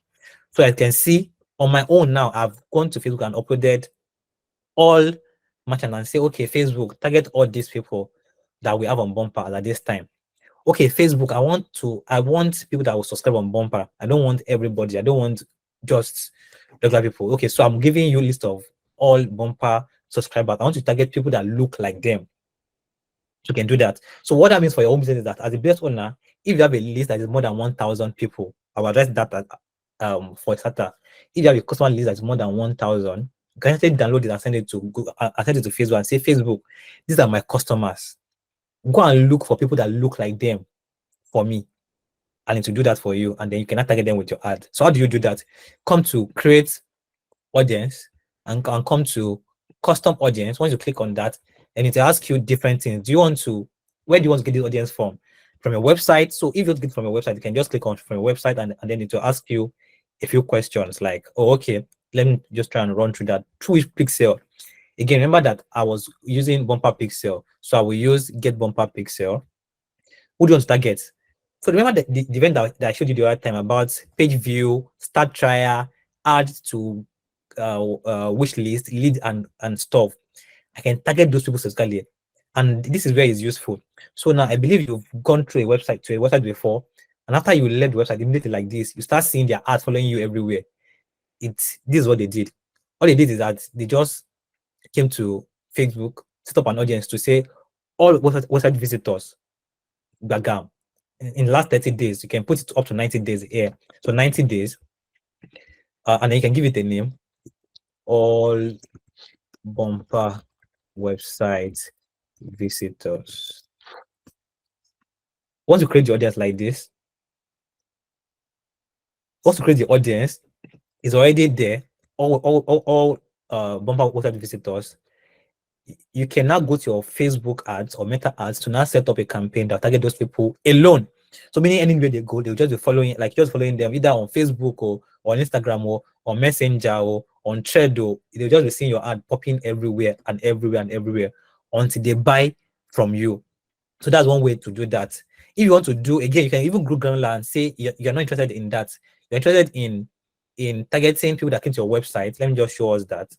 So I can see on my own now, I've gone to Facebook and uploaded all merchant and say, okay, Facebook, target all these people that we have on Bumper at this time. Okay, Facebook, I want people that will subscribe on Bumper. I don't want everybody. I don't want just regular people. Okay, so I'm giving you a list of all Bumper subscribers. I want to target people that look like them. You can do that. So what that means for your own business is that as a business owner, if you have a list that is more than 1,000 people, I will address that for a starter. If you have a customer list that is more than 1,000, you can actually download it and send it to Google, send it to Facebook and say, Facebook, these are my customers. Go and look for people that look like them for me. I need to do that for you, and then you cannot target them with your ad. So how do you do that? Come to create audience and come to custom audience. Once you click on that, and it will ask you different things. Where do you want to get this audience from? From your website. So if you get it from your website, you can just click on from your website and then it will ask you a few questions like, oh, okay, let me just try and run through that. Through which pixel? Again, remember that I was using Bumper Pixel. So I will use Get Bumper Pixel. Who do you want to target? So remember the event that I showed you the other time about page view, start trial, add to wish list, lead and stuff. I can target those people specifically. And this is where it's useful. So now I believe you've gone through a website before. And after you left the website immediately like this, you start seeing their ads following you everywhere. This is what they did. All they did is that they just came to Facebook, set up an audience to say all website visitors, bagam. In the last 30 days, you can put it up to 90 days here. So 90 days, and then you can give it a name. All Bumper website visitors. Once you create the audience like this, once you create the audience, it's already there. All Bumper website visitors. You can now go to your Facebook ads or Meta ads to now set up a campaign that target those people alone. So meaning anywhere they go, they'll just be following, like just following them either on Facebook or on Instagram or on Messenger or on Thread. They'll just be seeing your ad popping everywhere until they buy from you. So that's one way to do that. If you want to do, again, you can even group granular and say you're not interested in that. you're interested in targeting people that came to your website. Let me just show us that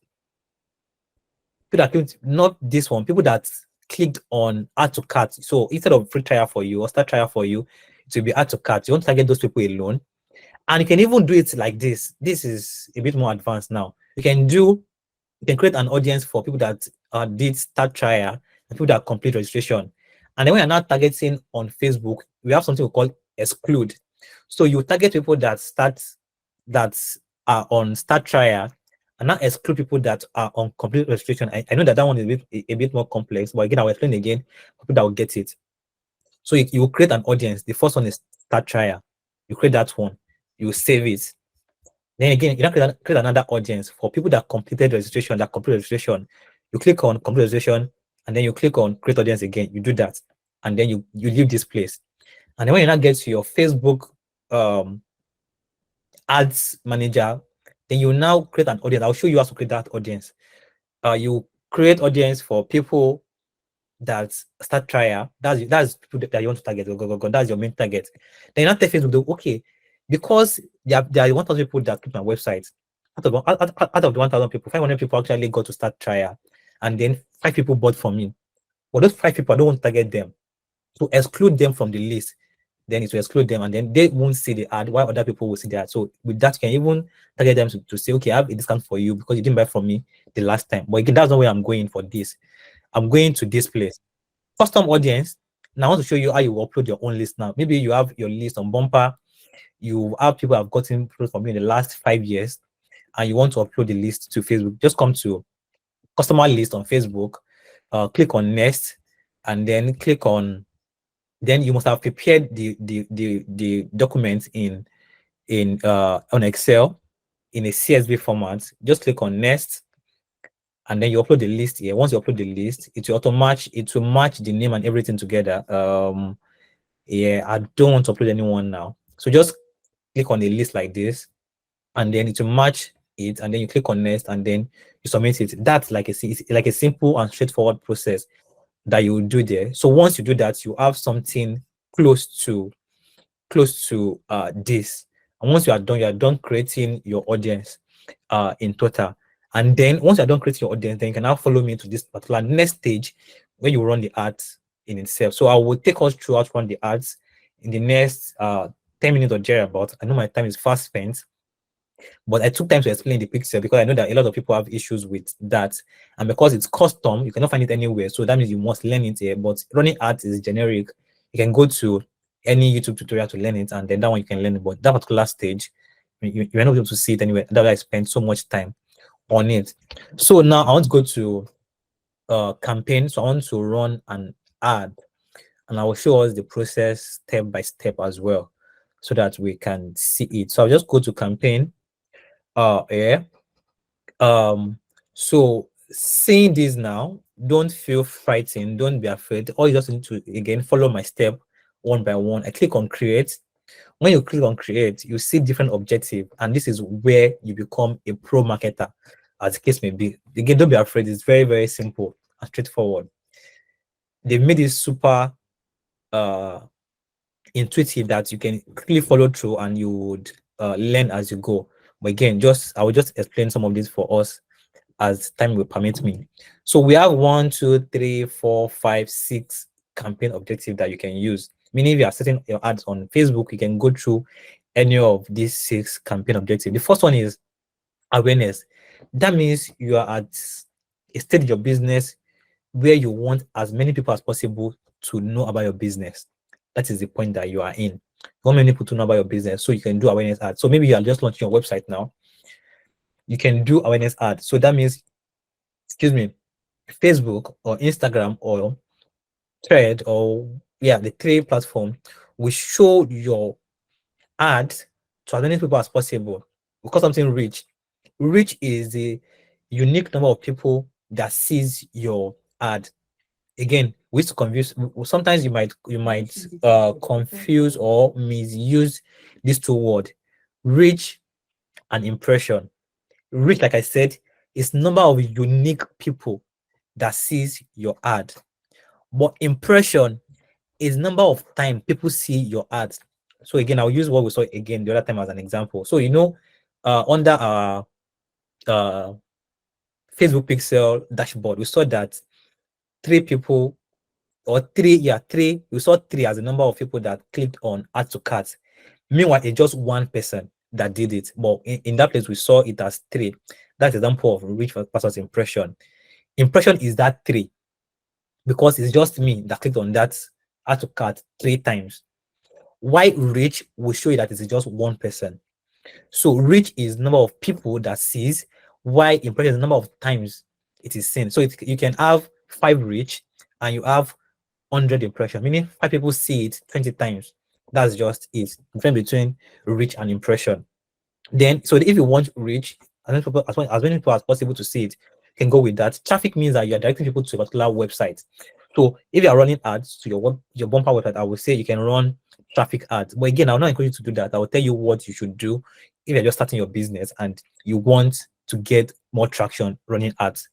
people that clicked, not this one, people that clicked on add to cart. So instead of free trial for you or start trial for you, it will be add to cart. You want to target those people alone. And you can even do it like this. This is a bit more advanced now. You can create an audience for people that did start trial and people that complete registration. And then when you're now targeting on Facebook, we have something we call exclude. So you target people that are on start trial and now exclude people that are on complete registration. I know that that one is a bit more complex, but again, I'll explain again for people that will get it. So you create an audience. The first one is start trial. You create that one. You save it. Then again, you can create another audience for people that completed registration, that complete registration. You click on complete registration, and then you click on create audience again. You do that, and then you leave this place. And then when you now get to your Facebook um, ads manager, then you now create an audience. I'll show you how to create that audience. You create audience for people that start trial. That's people that you want to target. Go. That's your main target. Then you now tell Facebook, okay, because there are 1,000 people that click my website. Out of the 1,000 people, 500 people actually got to start trial, and then 5 people bought from me. But those 5 people, I don't want to target them. To exclude them from the list, then it will exclude them, and then they won't see the ad while other people will see the ad. So with that, you can even target them to say, okay, I have a discount for you because you didn't buy from me the last time. But again, that's not where I'm going for this. I'm going to this place. Custom audience. Now I want to show you how you upload your own list now. Maybe you have your list on Bumper. You have people have gotten from you in the last 5 years, and you want to upload the list to Facebook. Just come to customer list on Facebook, click on next, and then click on. Then you must have prepared the document in on Excel in a CSV format. Just click on next, and then you upload the list here. Once you upload the list, it will match the name and everything together. Yeah, I don't want to upload anyone now. So just click on the list like this, and then it will match it, and then you click on next, and then you submit it. That's like it's like a simple and straightforward process that you will do there. So once you do that, you have something close to this. And once you are done creating your audience in total. And then once you're done creating your audience, then you can now follow me to this particular next stage where you run the ads in itself. So I will take us through how to run the ads in the next 10 minutes or thereabout. I know my time is fast spent, but I took time to explain the pixel because I know that a lot of people have issues with that. And because it's custom, you cannot find it anywhere. So that means you must learn it here. But running ads is generic. You can go to any YouTube tutorial to learn it, and then that one you can learn it. But that particular stage, you're not able to see it anywhere. That's why I spent so much time on it. So now I want to go to campaign. So I want to run an ad, and I will show us the process step by step as well, so that we can see it. So I'll just go to campaign. Yeah. So seeing this now, don't feel frightened, don't be afraid. All you just need to again follow my step one by one. I click on create. When you click on create, you see different objective, and this is where you become a pro marketer, as the case may be. Again, don't be afraid, it's very, very simple and straightforward. They've made it super uh intuitive that you can quickly follow through and you would learn as you go. But again, I will just explain some of this for us as time will permit me. So we have 1, 2, 3, 4, 5, 6 campaign objectives that you can use. Meaning if you are setting your ads on Facebook, you can go through any of these 6 campaign objectives. The first one is awareness. That means you are at a stage of your business where you want as many people as possible to know about your business. That is the point that you are in. You want many people to know about your business, so you can do awareness ads. So maybe you are just launching your website now. You can do awareness ads. So that means, excuse me, Facebook or Instagram or Thread or yeah, the 3 platform will show your ad to as many people as possible. Because something reach. Reach is the unique number of people that sees your ad. Again, we used to confuse. Sometimes you might confuse or misuse these 2 words, reach and impression. Reach, like I said, is number of unique people that sees your ad. But impression is number of time people see your ads. So again, I'll use what we saw again the other time as an example. So under our uh Facebook pixel dashboard, we saw that three people or three, yeah, three, we saw three as the number of people that clicked on add to cart. Meanwhile, it's just one person that did it. But in that place, we saw it as three. That's an example of reach versus impression. Impression is that three because it's just me that clicked on that add to cart three times. Why reach will show you that it's just one person. So reach is number of people that sees, why impression is the number of times it is seen. So you can have 5 reach and you have 100 impression, meaning 5 people see it 20 times. That's just it. Difference between reach and impression. Then, so if you want reach, as many people as possible to see it, you can go with that. Traffic means that you are directing people to a particular website. So if you are running ads to your bumper website, I would say you can run traffic ads. But again, I'll not encourage you to do that. I will tell you what you should do if you're just starting your business and you want to get more traction running ads.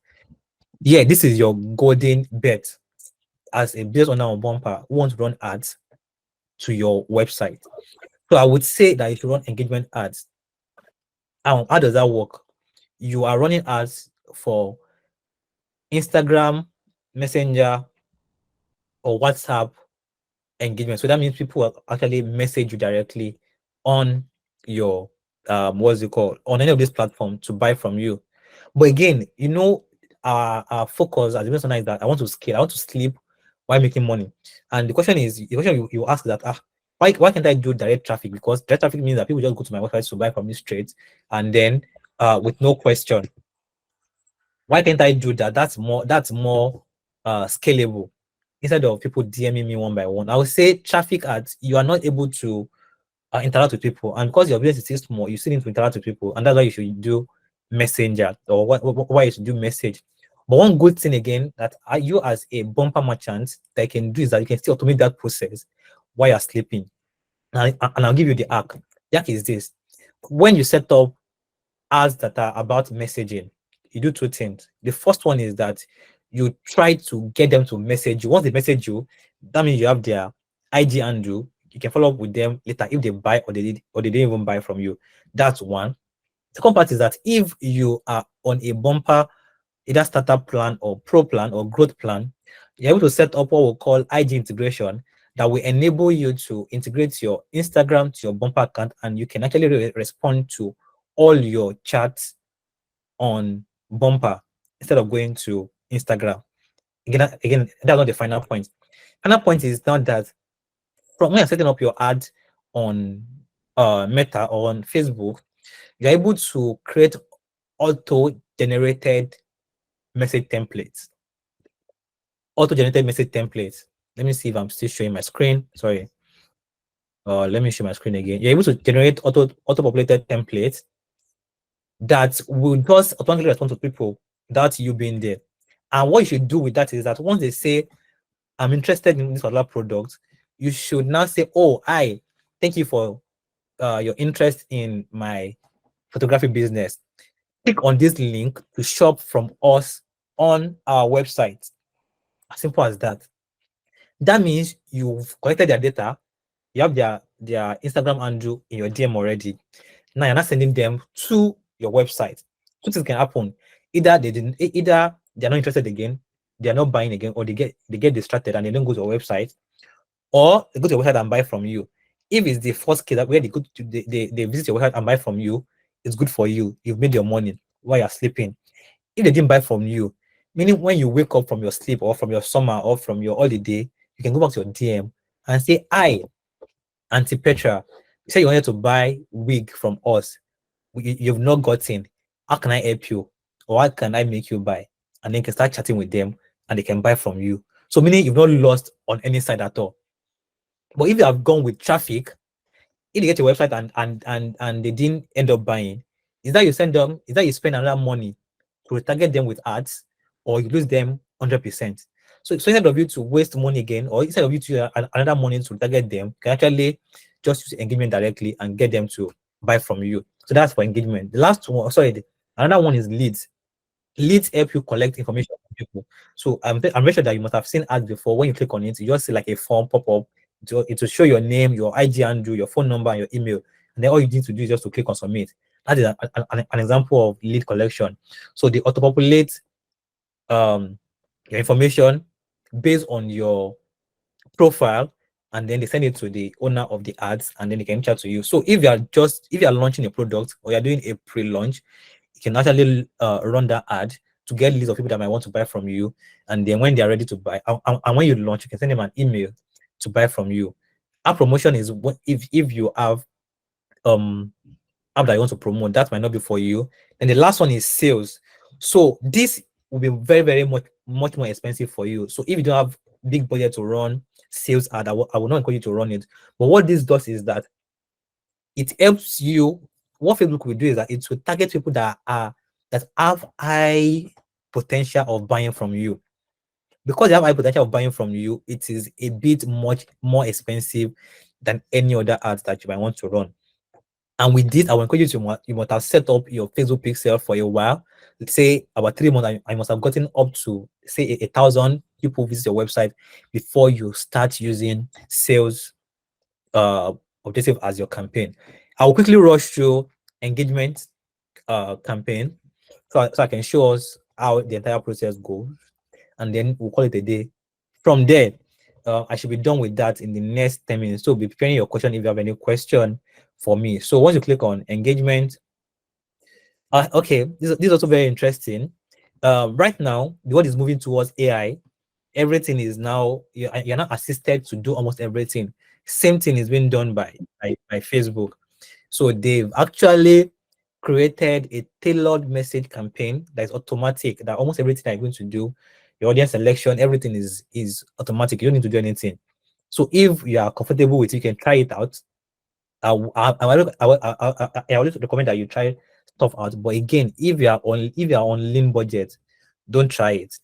Yeah, this is your golden bet as a business owner on bumper who want to run ads to your website. So I would say that you should run engagement ads. How does that work? You are running ads for Instagram, Messenger, or WhatsApp engagement. So that means people will actually message you directly on your what's it called, on any of these platforms to buy from you. But again, our focus as a business owner is that I want to scale, I want to sleep while making money. And the question you ask that why can't I do direct traffic? Because direct traffic means that people just go to my website to buy from me straight and then with no question. Why can't I do that? That's more scalable instead of people DMing me one by one. I would say traffic ads, you are not able to interact with people, and because your business is still small, you still need to interact with people, and that's why you should do messenger or why you should do message. But one good thing again that you as a bumper merchant that you can do is that you can still automate that process while you're sleeping. And I'll give you the hack. The hack is this: when you set up ads that are about messaging, you do two things. The first one is that you try to get them to message you. Once they message you, that means you have their IG handle. You can follow up with them later if they buy or they didn't even buy from you. That's one. Second part is that if you are on a bumper, either startup plan or pro plan or growth plan, you're able to set up what we call IG integration that will enable you to integrate your Instagram to your bumper account, and you can actually respond to all your chats on bumper instead of going to Instagram. Again, that's not the final point. Final point is not that from when you're setting up your ad on Meta or on Facebook, you're able to create auto-generated message templates. Auto-generated message templates. Let me see if I'm still showing my screen. Sorry. Let me show my screen again. You're able to generate auto-populated templates that will just automatically respond to people without you being there. And what you should do with that is that once they say, I'm interested in this particular product, you should now say, oh, thank you for your interest in my photography business. Click on this link to shop from us on our website. As simple as that. That means you've collected their data, you have their Instagram handle in your DM already. Now you're not sending them to your website. Two things can happen. Either they're not interested again, they're not buying again, or they get distracted and they don't go to your website, or they go to your website and buy from you. If it's the first case where they visit your website and buy from you, it's good for you. You've made your money while you're sleeping. If they didn't buy from you, meaning when you wake up from your sleep or from your summer or from your holiday, you can go back to your DM and say, hi, Auntie Petra, you said you wanted to buy wig from us. You've not gotten. How can I help you? Or how can I make you buy? And then you can start chatting with them and they can buy from you. So meaning you've not lost on any side at all. But if you have gone with traffic, if they get your website and they didn't end up buying, is that you spend another money to retarget them with ads, or you lose them 100%. So instead of you to waste money again, or instead of you to another money to target them, you can actually just use engagement directly and get them to buy from you. So that's for engagement. The last one, another one is leads. Leads help you collect information from people. So I'm very sure that you must have seen ads before. When you click on it, you just see like a form pop up it will show your name, your IG handle, your phone number, and your email. And then all you need to do is just to click on submit. That is an example of lead collection. So they auto-populate your information based on your profile, and then they send it to the owner of the ads, and then they can reach out to you. So if you are launching a product or you're doing a pre-launch, you can actually run that ad to get lists of people that might want to buy from you. And then when they are ready to buy, and when you launch, you can send them an email to buy from you. Our promotion is what if you have um app that you want to promote, that might not be for you. And the last one is sales. So this will be very, very much more expensive for you. So if you don't have big budget to run sales ad, I will not encourage you to run it. But what this does is that it helps you. What Facebook will do is that it will target people that have high potential of buying from you. Because they have high potential of buying from you, it is a bit much more expensive than any other ads that you might want to run. And with this, I will encourage you to you must have set up your Facebook pixel for a while. Let's say about 3 months, I must have gotten up to say 1,000 people visit your website before you start using sales objective as your campaign. I will quickly rush through engagement campaign so I can show us how the entire process goes, and then we'll call it a day. From there, I should be done with that in the next 10 minutes. So be preparing your question if you have any question for me. So once you click on engagement, okay, this is also very interesting. Right now, the world is moving towards AI. Everything is now, you're not assisted to do almost everything. Same thing is being done by Facebook. So they've actually created a tailored message campaign that is automatic, that almost everything that you're going to do, your audience selection, everything is automatic. You don't need to do anything. So if you are comfortable with it, you can try it out. I always recommend that you try stuff out. But again, if you are on lean budget, don't try it.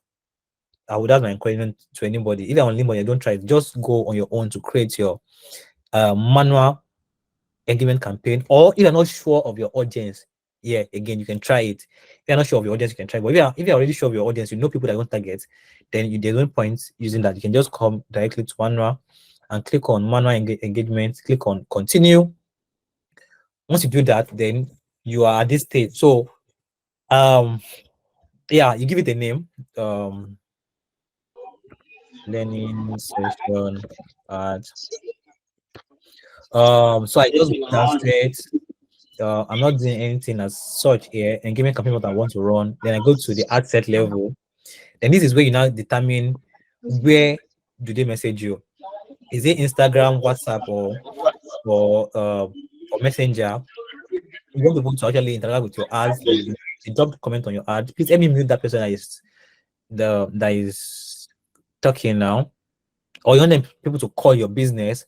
I would have my encouragement to anybody. If you're on lean budget, don't try it. Just go on your own to create your manual engagement campaign. Or if you're not sure of your audience, yeah, again, you can try it. If you're not sure of your audience, you can try it. But if you're already sure of your audience, you know people that you want to target, then there's no point using that. You can just come directly to manual and click on manual engagement, click on continue. Once you do that, then you are at this stage. So yeah, you give it a name. Learning session at so I just broadcasted. I'm not doing anything as such here, and give me a campaign what I want to run. Then I go to the ad set level. Then this is where you now determine where do they message you. Is it Instagram, WhatsApp, or Messenger? You want people to actually interact with your ads, like they drop the comment on your ad. Please let me mute that person that is talking now. Or you want them, people to call your business,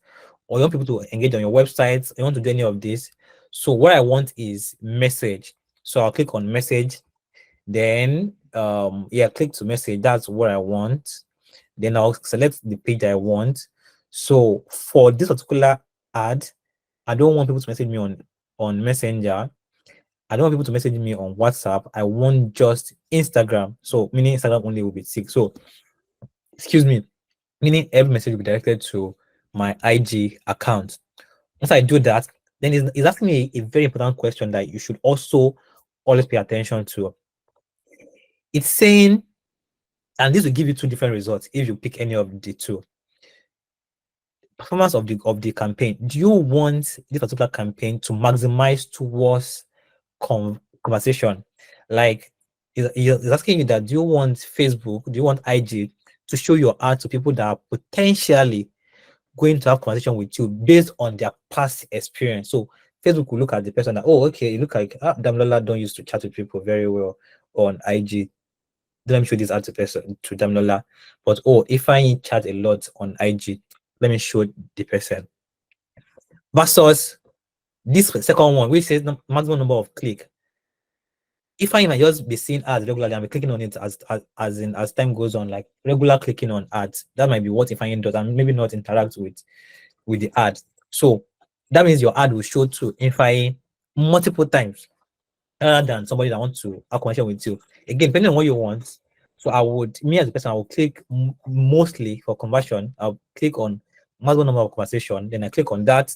or you want people to engage on your website, you want to do any of this. So what I want is message. So I'll click on message. Then yeah, click to message. That's what I want. Then I'll select the page I want. So for this particular ad, I don't want people to message me on Messenger. I don't want people to message me on WhatsApp. I want just Instagram. So meaning Instagram only will be 6. So excuse me, meaning every message will be directed to my IG account. Once I do that, then it's asking me a very important question that you should also always pay attention to. It's saying, and this will give you two different results if you pick any of the two. Performance of the campaign. Do you want this particular campaign to maximize towards conversation? Like, it's asking you that, do you want Facebook, do you want IG to show your ad to people that are potentially going to have conversation with you based on their past experience? So Facebook will look at the person that, oh, okay, you look like Damlola don't used to chat with people very well on IG. Let me show this ad to Damlola. But oh, if I chat a lot on IG, let me show the person. Versus this second one, which says maximum number of click. If I might just be seeing ads regularly and be clicking on it as time goes on, like regular clicking on ads, that might be what if I does, and maybe not interact with the ad. So that means your ad will show to Ify multiple times rather than somebody that wants to have connection with you. Again, depending on what you want. So me as a person, I will click mostly for conversion. I'll click on maximum number of conversation. Then I click on that.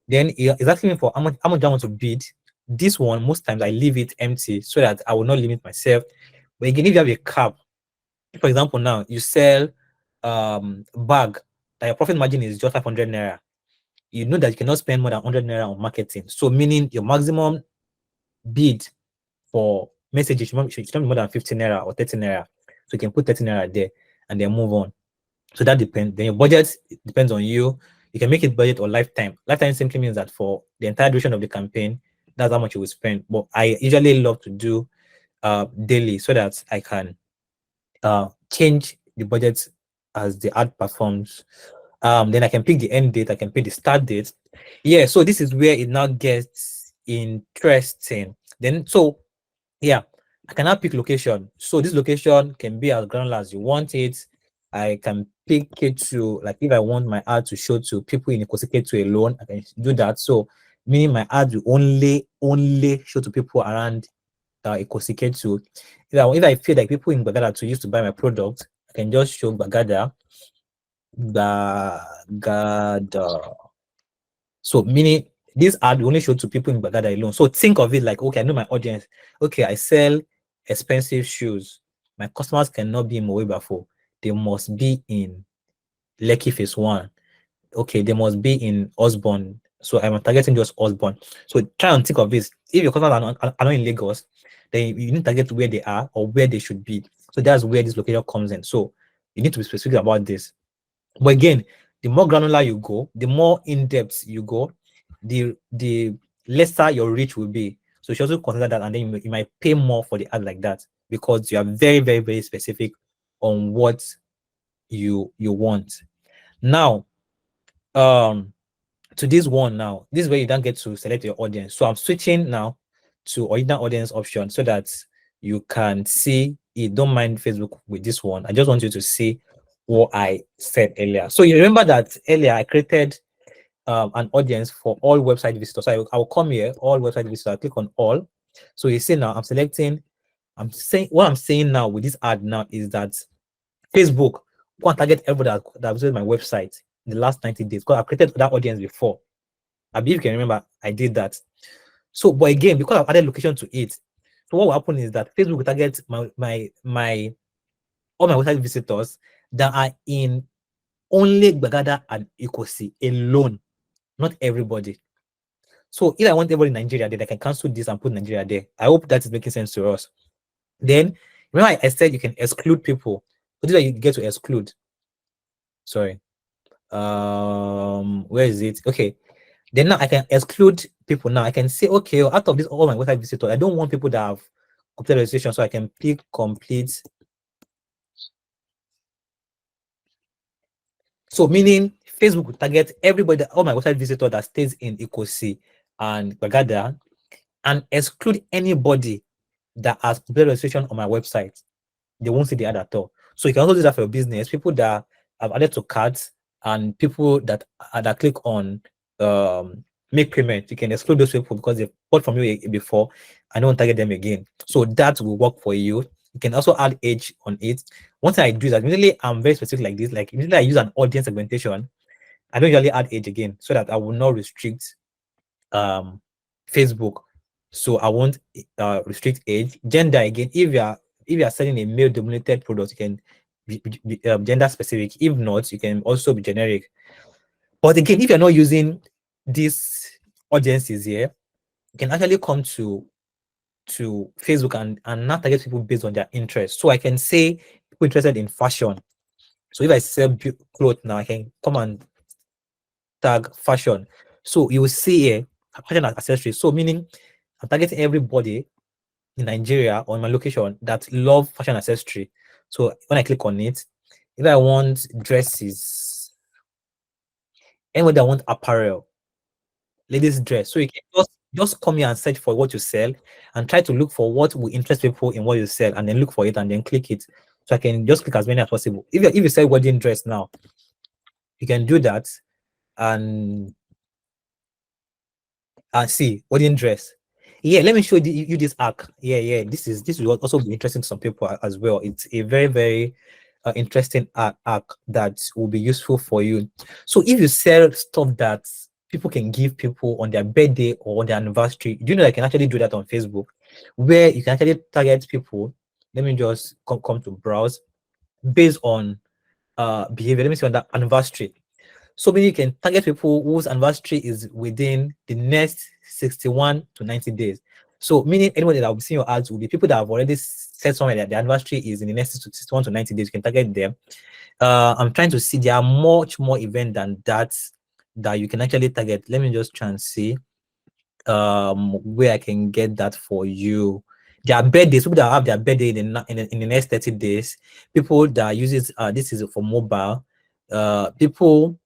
Then it's asking me for how much I want to bid. This one, most times I leave it empty so that I will not limit myself. But again, if you have a cap, for example, now you sell bag that your profit margin is just 500 naira, you know that you cannot spend more than 100 naira on marketing. So meaning your maximum bid for messages should not be more than 15 naira or 30 naira. So you can put 30 naira there and then move on. So that depends. Then your budget depends on you. You can make it budget or lifetime. Lifetime simply means that for the entire duration of the campaign, that's how much you will spend. But I usually love to do daily so that I can change the budget as the ad performs. Then I can pick the end date, I can pick the start date. Yeah, so this is where it now gets interesting. Then so yeah, I can now pick location. So this location can be as granular as you want it. I can pick it to, like, if I want my ad to show to people in Ikosike alone, I can do that. So meaning my ad will only show to people around Ikosike. If I feel like people in Bagada to used to buy my product, I can just show Bagada. So meaning this ad will only show to people in Bagada alone. So think of it like, okay, I know my audience. Okay, I sell expensive shoes. My customers cannot be in Mowe. They must be in Lekki Phase 1. Okay, they must be in Osborne. So I'm targeting just Osborne. So try and think of this. If your customers are not in Lagos, then you need to target where they are or where they should be. So that's where this location comes in. So you need to be specific about this. But again, the more granular you go, the more in-depth you go, the lesser your reach will be. So you should also consider that, and then you might pay more for the ad like that because you are very, very, very specific on what you want. Now, to this one now, this is where you don't get to select your audience. So I'm switching now to original audience option so that you can see it. Don't mind Facebook with this one. I just want you to see what I said earlier. So you remember that earlier I created an audience for all website visitors. So I will come here, all website visitors. I click on all. So you see now I'm saying what I'm saying now with this ad now is that Facebook go and target everybody that visited my website in the last 90 days because I created that audience before. I believe you can remember I did that. So, but again, because I've added location to it, so what will happen is that Facebook will target my all my website visitors that are in only Bagada and Ikosi alone, not everybody. So if I want everybody in Nigeria, then I can cancel this and put Nigeria there. I hope that is making sense to us. Then remember I said you can exclude people. What did I get to exclude? Sorry. Where is it? Okay. Then now I can exclude people. Now I can say, okay, out of this all my website visitors, I don't want people that have complete registration, so I can pick complete. So meaning Facebook will target everybody, all my website visitor that stays in Ikosi and Bagada, and exclude anybody that has complete registration on my website. They won't see the ad at all. So you can also do that for your business. People that have added to carts and people that click on make payment, you can exclude those people because they've bought from you before and don't target them again. So that will work for you. You can also add age on it. Once I do that, immediately I'm very specific like this. Like immediately I use an audience segmentation. I don't usually add age again so that I will not restrict Facebook. So I won't restrict age. Gender again, if you are selling a male dominated product, you can be gender specific. If not, you can also be generic. But again, if you're not using these audiences here, you can actually come to Facebook and not target people based on their interest. So I can say people interested in fashion. So if I sell clothes now, I can come and tag fashion. So you will see here fashion and accessories. So meaning I'm targeting everybody in Nigeria on my location that love fashion accessory. So when I click on it, if I want dresses, anybody that want apparel, ladies dress. So you can just come here and search for what you sell and try to look for what will interest people in what you sell and then look for it and then click it. So I can just click as many as possible. If you sell wedding dress now, you can do that and see wedding dress. Yeah, let me show you this arc. Yeah, this will also be interesting to some people as well. It's a very, very interesting hack that will be useful for you. So if you sell stuff that people can give people on their birthday or their anniversary, do you know I can actually do that on Facebook, where you can actually target people. Let me just come to browse based on behavior. Let me see on that anniversary. So maybe you can target people whose anniversary is within the next 61 to 90 days. So meaning anybody that will be seeing your ads will be people that have already said somewhere that the anniversary is in the next 61 to 90 days. You can target them. I'm trying to see, there are much more events than that that you can actually target. Let me just try and see where I can get that for you. Their birthdays, people that have their birthday in the next 30 days, people that uses this is for mobile, people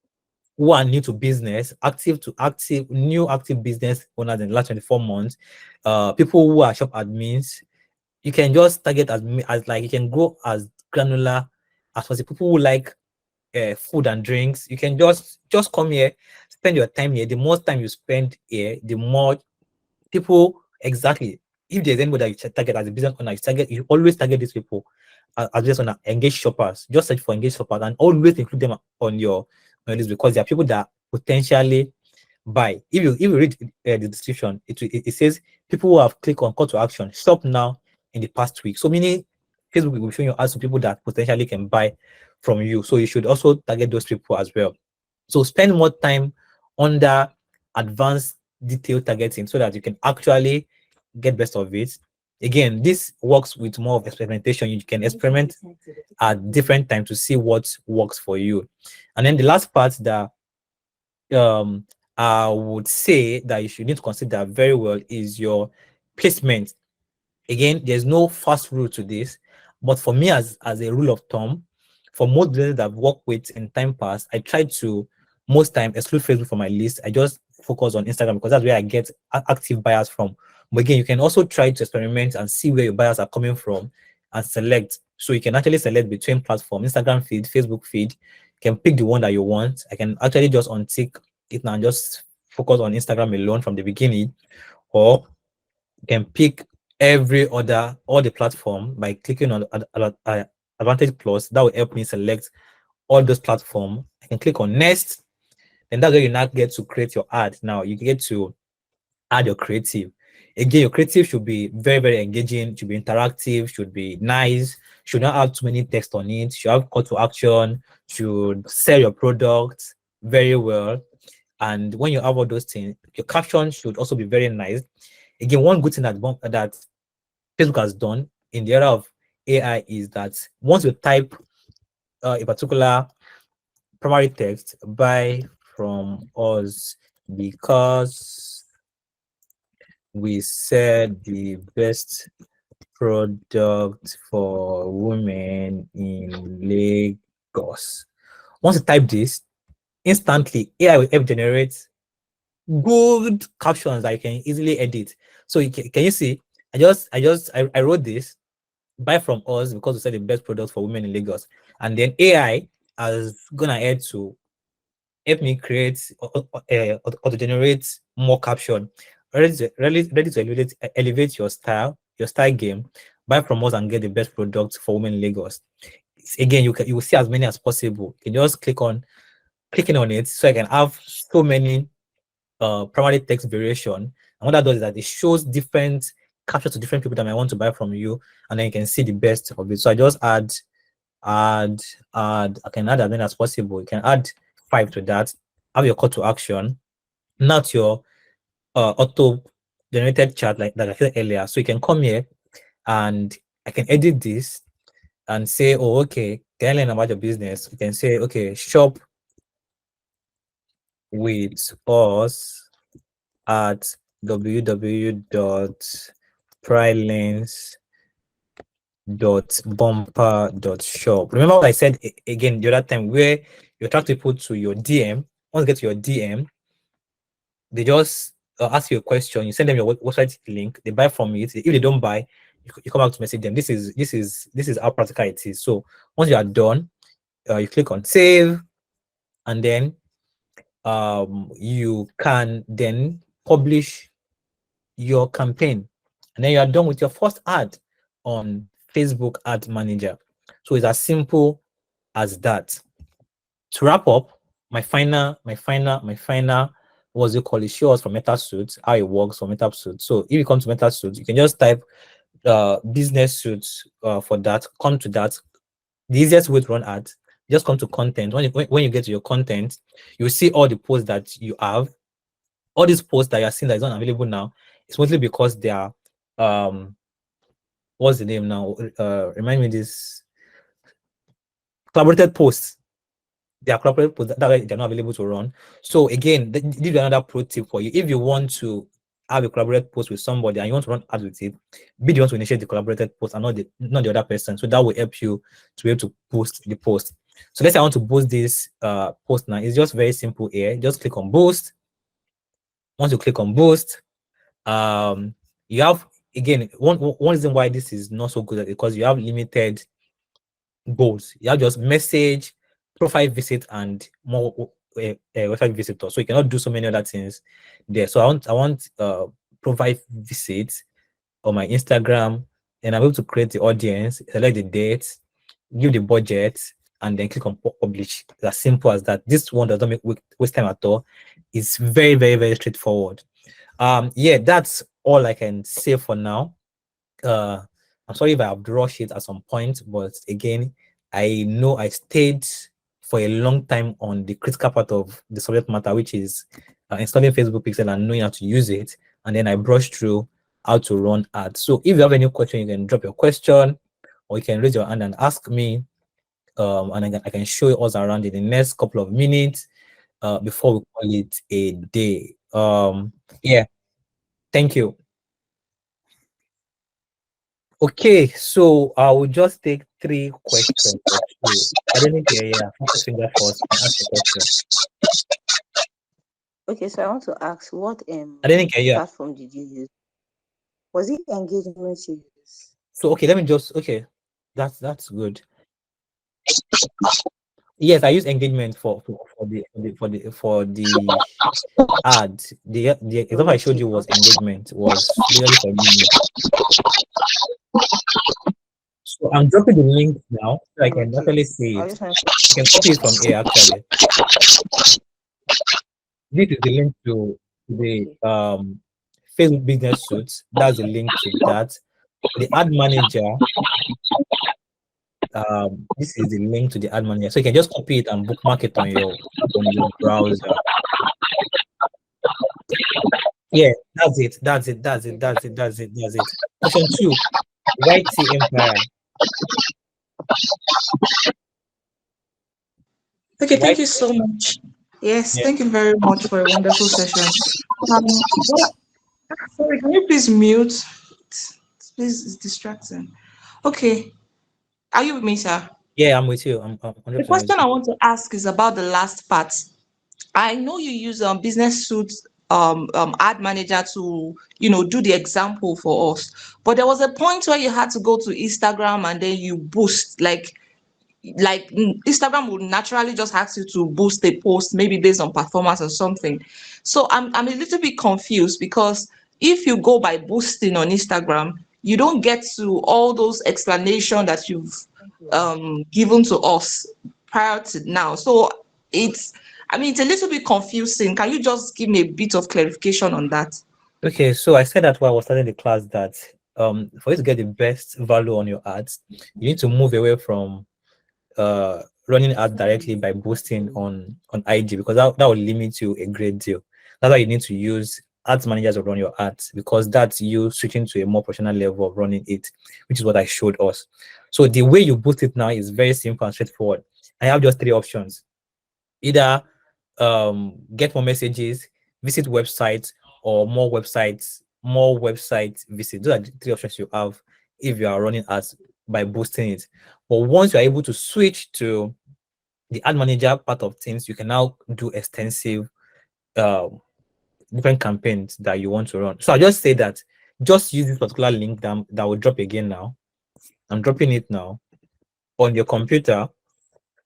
who are new to business, new active business owners in the last 24 months, people who are shop admins. You can just target as like, you can go as granular as possible. People who like food and drinks, you can just come here, spend your time here. The more time you spend here, the more people, exactly. If there's anybody that you target as a business owner, you always target these people as business owner, engaged shoppers. Just search for engaged shoppers and always include them on your list, because they are people that potentially buy. If you read the description, it says people who have clicked on call to action, shop now in the past week. So meaning Facebook will be showing you ads to people that potentially can buy from you. So you should also target those people as well. So spend more time under advanced detailed targeting so that you can actually get best of it. Again, this works with more of experimentation. You can experiment at different times to see what works for you. And then the last part that um I would say that you should need to consider very well is your placement. Again, there's no fast rule to this, but for me, as a rule of thumb, for most businesses that I've worked with in time past, I try to most time exclude Facebook from my list. I just focus on Instagram because that's where I get active buyers from. But again, you can also try to experiment and see where your buyers are coming from and select. So you can actually select between platforms, Instagram feed, Facebook feed. You can pick the one that you want. I can actually just untick it now and just focus on Instagram alone from the beginning, or you can pick all the platform by clicking on Advantage Plus. That will help me select all those platforms. I can click on next, and that's where you now get to create your ad. Now you get to add your creative. Again, your creative should be very, very engaging, should be interactive, should be nice, should not have too many text on it, should have call to action, should sell your product very well. And when you have all those things, your caption should also be very nice. Again, one good thing that Facebook has done in the era of AI is that once you type a particular primary text, buy from us because we said the best product for women in Lagos. Once you type this, instantly AI will help generate good captions that you can easily edit. So can you see? I wrote this, buy from us because we said the best product for women in Lagos. And then AI is gonna add to help me create auto generate more caption, ready to elevate your style game. Buy from us and get the best product for women in Lagos. Again, you will see as many as possible. You can just clicking on it, so I can have so many primary text variation. And what that does is that it shows different captions to different people that might want to buy from you, and then you can see the best of it. So I just add I can add as many as possible. You can add 5 to that. Have your call to action, not your auto generated chart like I said earlier. So you can come here and I can edit this and say, oh, okay, can I learn about your business? You can say, okay, shop with us at www.prylens.bumper.shop. Remember what I said again the other time, where you attract people to your DM. Once you get to your DM, they just ask you a question. You send them your website link. They buy from it. If they don't buy, you come back to message them. This is how practical it is. So once you are done, you click on save, and then you can then publish your campaign, and then you are done with your first ad on Facebook Ad Manager. So it's as simple as that. To wrap up, my final, what's it called? It shows from MetaSuit how it works for MetaSuit. So if you come to MetaSuit, you can just type business suits for that. Come to that. The easiest way to run ads, just come to content. When you get to your content, you see all the posts that you have. All these posts that you're seeing that is not available now, it's mostly because they are what's the name now? Remind me this collaborated posts. They are collaborated posts that way they're not available to run. So again, this is another pro tip for you. If you want to have a collaborated post with somebody and you want to run ads with it, be the one to initiate the collaborated post and not the other person. So that will help you to be able to boost the post. So let's say I want to boost this post now. It's just very simple here. Just click on boost. Once you click on boost, you have again one reason why this is not so good because you have limited goals. You have just message, profile visit, and more website visitors. So you cannot do so many other things there. So I want profile visits on my Instagram, and I'm able to create the audience, select the dates, give the budget, and then click on publish. It's as simple as that. This one does not make waste time at all. It's very, very, very straightforward. Yeah, that's all I can say for now. I'm sorry if I have rushed it at some point, but again, I know I stayed for a long time on the critical part of the subject matter, which is installing Facebook Pixel and knowing how to use it. And then I brushed through how to run ads. So if you have any question, you can drop your question or you can raise your hand and ask me. And I can show you us around in the next couple of minutes before we call it a day. Yeah, thank you. Okay, so I will just take 3 questions or two. I don't think yeah, first finger first. You can ask the question. Okay, so I want to ask, what I don't think yeah. platform did you use? Was it engagement you use? So okay, let me just okay. That's good. Yes, I use engagement for the ad. The example I showed Okay, you was okay. engagement was literally for me. So I'm dropping the link now so I can Okay. actually see I it. just want You can copy it from here actually. This is the link to the okay. Facebook business suits. That's the link to that. For the ad manager, this is the link to the ad manager. So you can just copy it and bookmark it on your browser. Yeah, that's it. That's it. That's it. Okay, That's it. That's it. That's it. Question 2. YT Empire. Okay, thank White. you so much. Yes, Yeah. thank you very much for a wonderful session. What, sorry, can you please mute? Please, it's distracting. Okay, are you with me, sir? Yeah, I'm with you. I'm The 100% with question I you. want to ask is about the last part. I know you use business suits ad manager to do the example for us, but there was a point where you had to go to Instagram and then you boost Instagram would naturally just ask you to boost a post, maybe based on performance or something. So I'm a little bit confused because if you go by boosting on Instagram, you don't get to all those explanation that you've given to us prior to now. So it's I mean it's a little bit confusing. Can you just give me a bit of clarification on that? Okay, so I said that while I was starting the class that for you to get the best value on your ads, you need to move away from running ads directly by boosting on IG because that will limit you a great deal. That's why you need to use ads managers to run your ads because that's you switching to a more professional level of running it, which is what I showed us. So the way you boost it now is very simple and straightforward. I have just 3 options. Either get more messages, visit websites, or more website visits. Those are the 3 options you have if you are running ads by boosting it. But once you're able to switch to the ad manager part of things, you can now do extensive different campaigns that you want to run. So I just say that just use this particular link that will drop again now. I'm dropping it now on your computer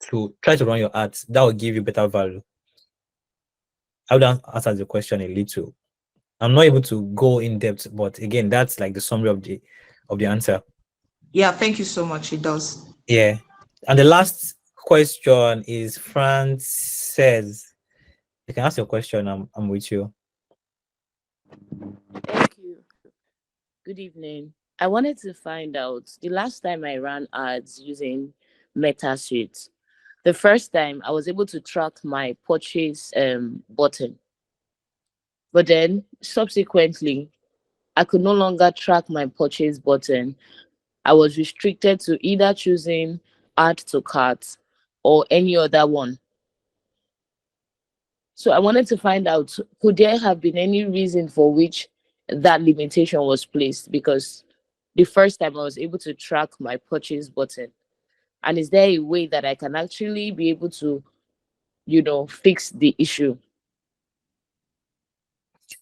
to try to run your ads. That will give you better value. I would answer the question a little. I'm not able to go in depth, but again, that's like the summary of the answer. Yeah, thank you so much. It does. Yeah. And the last question is France says. You can ask your question. I'm with you. Thank you. Good evening. I wanted to find out the last time I ran ads using MetaSuite. The first time I was able to track my purchase button, but then subsequently I could no longer track my purchase button. I was restricted to either choosing add to cart or any other one. So I wanted to find out, could there have been any reason for which that limitation was placed? Because the first time I was able to track my purchase button. And is there a way that I can actually be able to, fix the issue?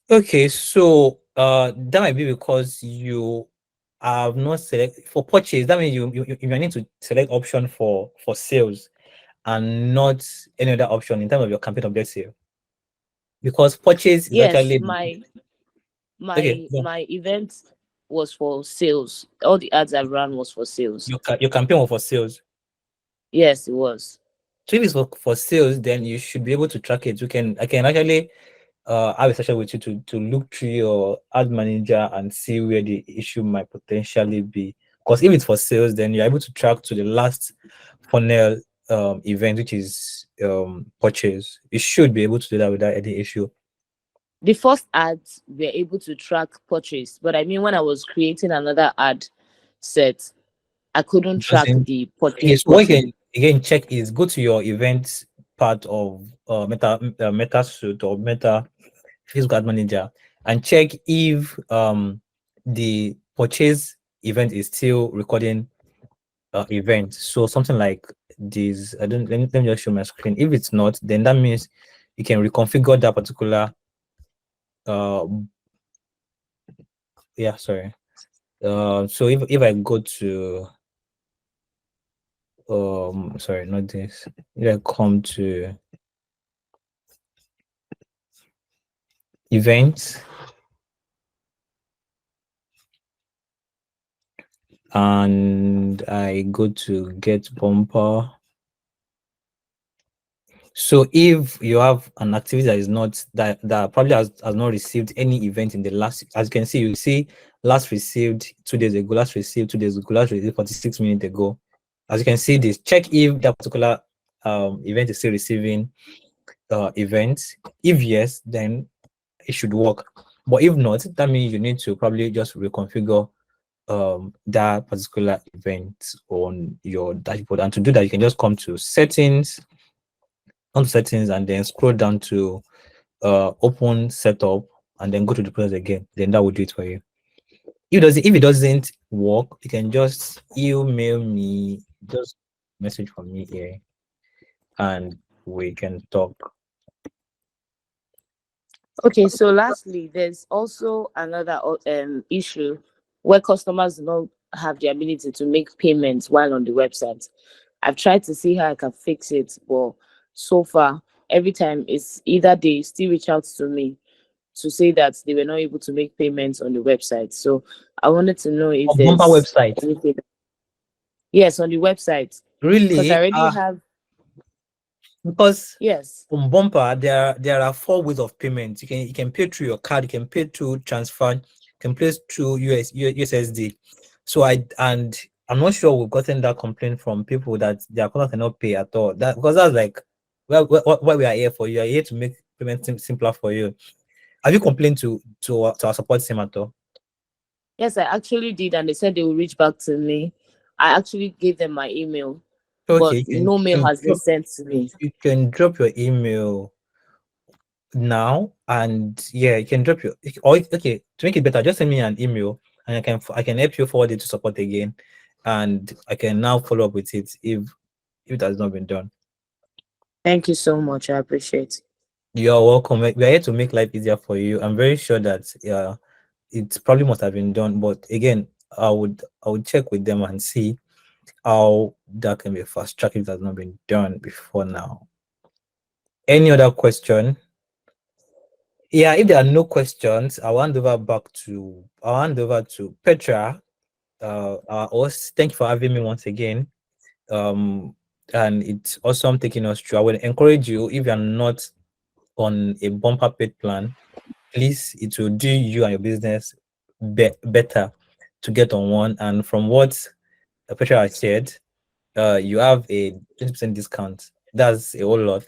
Okay, so that might be because you have not select for purchase. That means you need to select option for sales and not any other option in terms of your campaign objective. Because purchase is Yes, actually my okay. my my event was for sales. All the ads I ran was for sales. Your campaign was for sales. Yes, it was. So if it's for sales, then you should be able to track it. I can actually have a session with you to look through your ad manager and see where the issue might potentially be. Because if it's for sales, then you're able to track to the last funnel event, which is purchase. You should be able to do that without any issue. The first ads were able to track purchase, but I mean when I was creating another ad set, I couldn't track Doesn't the Okay, purchase so what you button. can again check is go to your events part of Meta Suite or Meta Facebook Ad Manager and check if the purchase event is still recording event. So something like this. I don't let me just show my screen. If it's not, then that means you can reconfigure that particular uh yeah, sorry. So if I go to sorry, not this. If I come to events and I go to get bumper. So if you have an activity that is not that probably has not received any event in the last, as you can see, you see last received 2 days ago, last received 2 days ago, last received 46 minutes ago. As you can see this, check if that particular event is still receiving events. If yes, then it should work. But if not, that means you need to probably just reconfigure that particular event on your dashboard. And to do that, you can just come to settings, onto settings, and then scroll down to open setup, and then go to the process again. Then that will do it for you. If it doesn't work, you can just email me, just message from me here, and we can talk. Okay, so lastly, there's also another issue where customers do not have the ability to make payments while on the website. I've tried to see how I can fix it, but so far, every time it's either they still reach out to me to say that they were not able to make payments on the website. So I wanted to know if On Bumper there's website, anything. Yes, on the website, because I really? already have. Because Yes. on Bumper, there are four ways of payment. You can pay through your card, you can pay through transfer, you can pay through USSD. So I'm not sure we've gotten that complaint from people that their customers cannot pay at all. That because that's like why we are here for. You are here to make payment simpler for you. Have you complained to our support team at all? Yes, I actually did, and they said they will reach back to me. I actually gave them my email, Okay, but no mail has been sent to me. you can drop your email now, and yeah, you can drop your or okay, to make it better, just send me an email and I can help you forward it to support again, and I can now follow up with it if it has not been done. Thank you so much. I appreciate it. You're welcome. We are here to make life easier for you. I'm very sure that it probably must have been done, but again, I would check with them and see how that can be fast tracked if it has not been done before now. Any other question? Yeah, if there are no questions, I'll hand over to Petra, our host. Thank you for having me once again. Um, and it's awesome taking us through. I would encourage you, if you're not on a bumper paid plan, please, it will do you and your business better to get on one. And from what Petra has shared, you have a 20% discount. That's a whole lot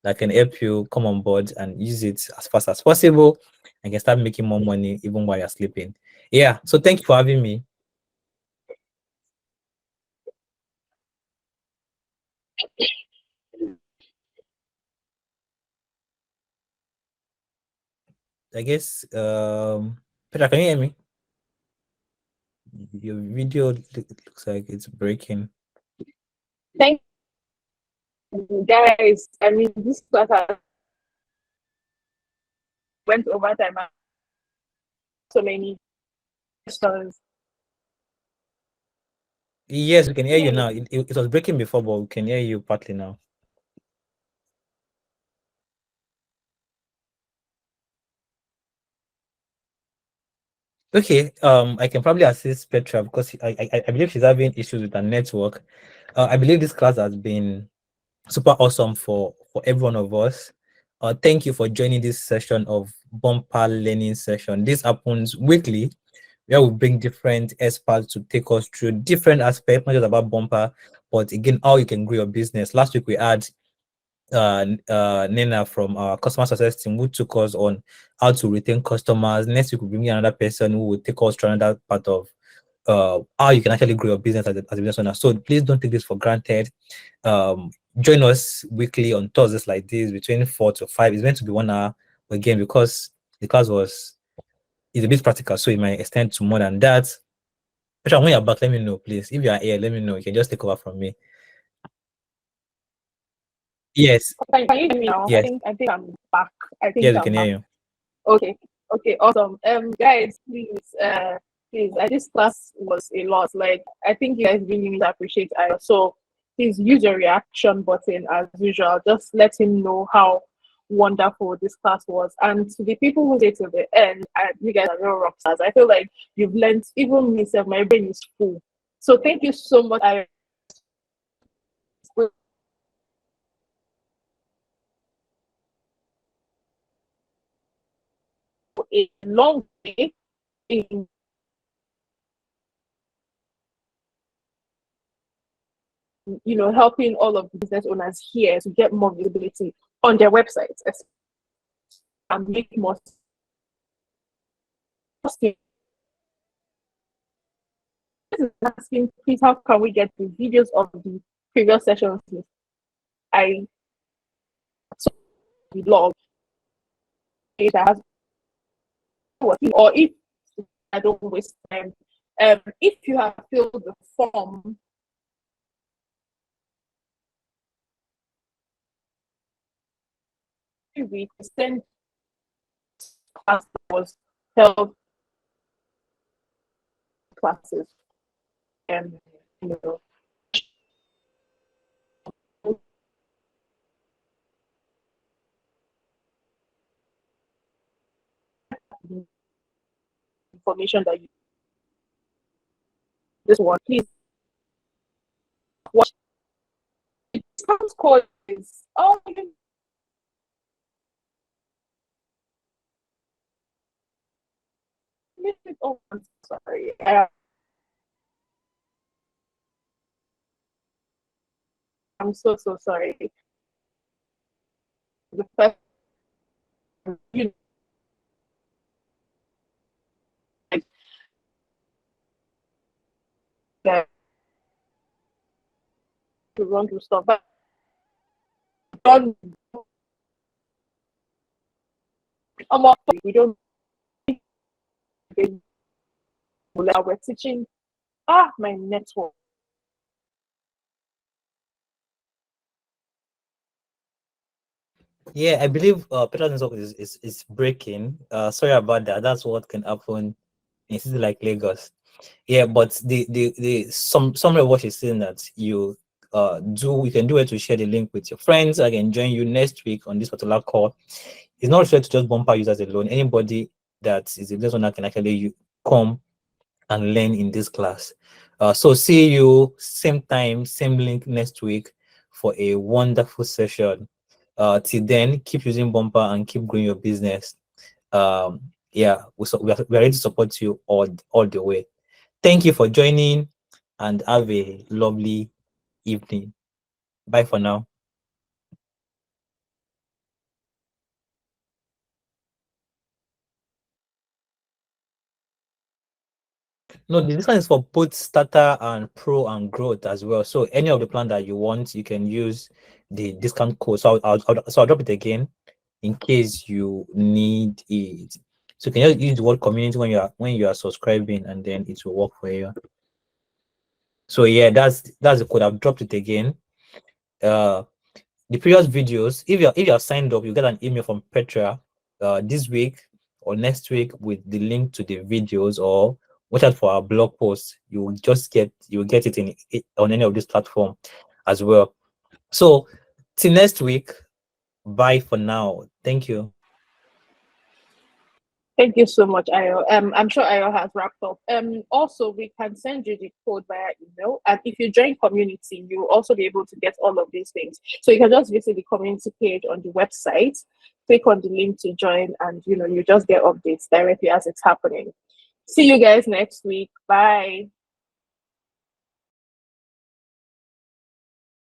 that can help you come on board and use it as fast as possible and can start making more money even while you're sleeping. Yeah, so thank you for having me. I guess Petra, can you hear me? Your video looks like it's breaking. Thank you, guys. I mean, this class went over time. So many questions. Yes, we can hear you now. It was breaking before, but we can hear you partly now. Okay, I can probably assist Petra because I believe she's having issues with her network. I believe this class has been super awesome for every one of us. Thank you for joining this session of Bumper Learning Session. This happens weekly, where we bring different experts to take us through different aspects, not just about Bumper, but again, how you can grow your business. Last week we had Nina from our customer success team who took us on how to retain customers. Next week we'll bring in another person who will take us through another part of how you can actually grow your business as a business owner. So please don't take this for granted. Join us weekly on Thursdays like this between 4 to 5. It's meant to be 1 hour again because the class is a bit practical, so it might extend to more than that. But when you're back, let me know, please. If you are here, let me know. You can just take over from me. Yes, Can you hear me now? yes, I think I'm back. I think yes, we I'm can hear back. you. Okay. Okay, awesome. Guys, please, this class was a lot. Like, I think you guys really need to appreciate I. So please use your reaction button as usual. Just let him know how wonderful this class was. And to the people who stay to the end, you guys are real rock stars. I feel like you've learned, even myself, my brain is full. So thank you so much. I a long way in helping all of the business owners here to get more visibility on their websites and make more. Asking, please, how can we get the videos of the previous sessions? I the log it has, or if I don't waste time, if you have filled the form, we send class was held classes and you know the information that you this one please watch. This call is oh I'm sorry. I'm so sorry. The first you know, to run through stuff, but don't we don't we're teaching my network. Yeah, I believe Petra's network is breaking. Sorry about that. That's what can happen in a city like Lagos. Yeah, but the summary of what she's saying that you can do it to share the link with your friends. I can join you next week on this particular call. It's not restricted to just Bumper users alone. Anybody that is a business owner can actually come and learn in this class. So see you same time, same link next week for a wonderful session. Till then, keep using Bumper and keep growing your business. Yeah, we are ready to support you all the way. Thank you for joining, and have a lovely evening. Bye for now. No, this one is for both starter and pro and growth as well. So any of the plan that you want, you can use the discount code. So I'll drop it again in case you need it. So you can just use the word community when you are subscribing, and then it will work for you. So yeah, that's the code. I've dropped it again. The previous videos, if you're signed up, you get an email from Petra this week or next week with the link to the videos, or watch out for our blog post. You will get it on any of this platform as well. So till next week, bye for now. Thank you. Thank you so much, Ayo. I'm sure Ayo has wrapped up. Also, we can send you the code via email, and if you join community, you'll also be able to get all of these things. So you can just visit the community page on the website, click on the link to join, and you just get updates directly as it's happening. See you guys next week. Bye.